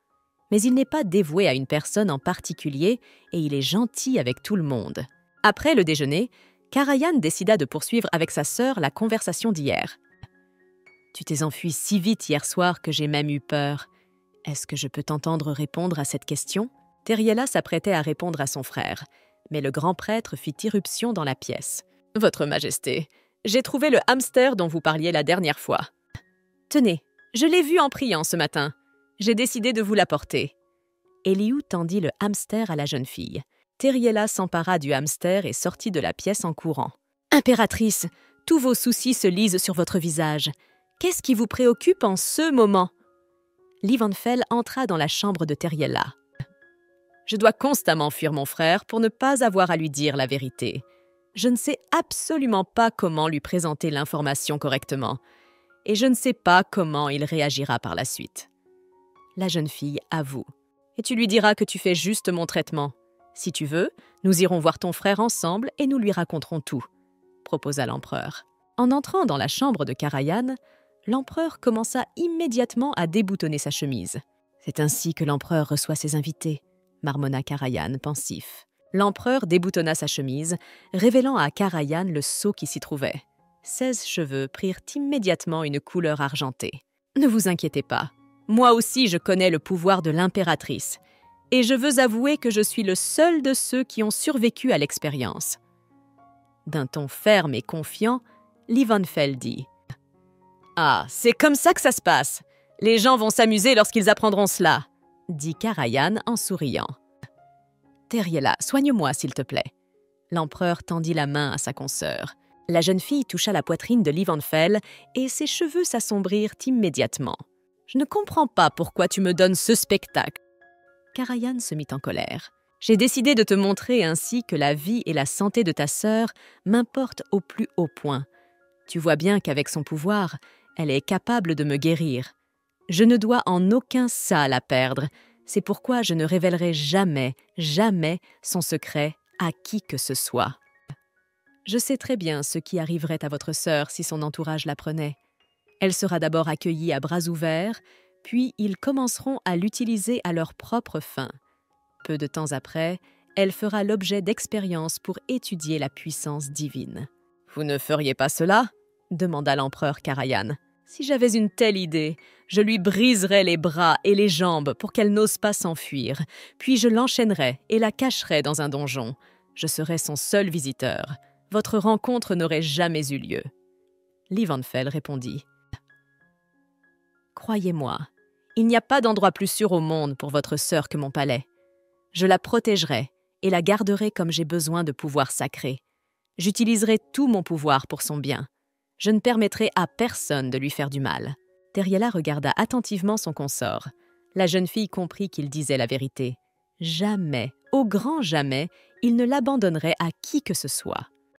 Mais il n'est pas dévoué à une personne en particulier et il est gentil avec tout le monde. Après le déjeuner, Karajan décida de poursuivre avec sa sœur la conversation d'hier. « Tu t'es enfui si vite hier soir que j'ai même eu peur. Est-ce que je peux t'entendre répondre à cette question ?» Teriela s'apprêtait à répondre à son frère, mais le grand prêtre fit irruption dans la pièce. « Votre Majesté, j'ai trouvé le hamster dont vous parliez la dernière fois. Tenez, je l'ai vu en priant ce matin. J'ai décidé de vous l'apporter. » Elihu tendit le hamster à la jeune fille. Teriela s'empara du hamster et sortit de la pièce en courant. « Impératrice, tous vos soucis se lisent sur votre visage. Qu'est-ce qui vous préoccupe en ce moment ?» Livanfell entra dans la chambre de Teriela. « Je dois constamment fuir mon frère pour ne pas avoir à lui dire la vérité. Je ne sais absolument pas comment lui présenter l'information correctement, et je ne sais pas comment il réagira par la suite. » La jeune fille avoue. « Et tu lui diras que tu fais juste mon traitement. Si tu veux, nous irons voir ton frère ensemble et nous lui raconterons tout, » proposa l'empereur. En entrant dans la chambre de Karajan, l'empereur commença immédiatement à déboutonner sa chemise. « C'est ainsi que l'empereur reçoit ses invités, » marmonna Karajan pensif. L'empereur déboutonna sa chemise, révélant à Karajan le sceau qui s'y trouvait. 16 cheveux prirent immédiatement une couleur argentée. « Ne vous inquiétez pas, moi aussi je connais le pouvoir de l'impératrice, et je veux avouer que je suis le seul de ceux qui ont survécu à l'expérience. » D'un ton ferme et confiant, Livanfell dit « Ah, c'est comme ça que ça se passe. Les gens vont s'amuser lorsqu'ils apprendront cela, » dit Karajan en souriant. « Teriela, soigne-moi, s'il te plaît. » L'empereur tendit la main à sa consoeur. La jeune fille toucha la poitrine de Livanfell et ses cheveux s'assombrirent immédiatement. « Je ne comprends pas pourquoi tu me donnes ce spectacle. » Karajan se mit en colère. « J'ai décidé de te montrer ainsi que la vie et la santé de ta sœur m'importent au plus haut point. Tu vois bien qu'avec son pouvoir, elle est capable de me guérir. Je ne dois en aucun ça la perdre. C'est pourquoi je ne révélerai jamais, jamais son secret à qui que ce soit. Je sais très bien ce qui arriverait à votre sœur si son entourage l'apprenait. Elle sera d'abord accueillie à bras ouverts, puis ils commenceront à l'utiliser à leurs propres fins. Peu de temps après, elle fera l'objet d'expériences pour étudier la puissance divine. « Vous ne feriez pas cela ?» demanda l'empereur Karajan. « Si j'avais une telle idée, je lui briserais les bras et les jambes pour qu'elle n'ose pas s'enfuir, puis je l'enchaînerais et la cacherais dans un donjon. Je serais son seul visiteur. Votre rencontre n'aurait jamais eu lieu. » Livanfell répondit. « Croyez-moi, il n'y a pas d'endroit plus sûr au monde pour votre sœur que mon palais. Je la protégerai et la garderai comme j'ai besoin de pouvoirs sacrés. J'utiliserai tout mon pouvoir pour son bien. Je ne permettrai à personne de lui faire du mal. » Teriela regarda attentivement son consort. La jeune fille comprit qu'il disait la vérité. Jamais, au grand jamais, il ne l'abandonnerait à qui que ce soit.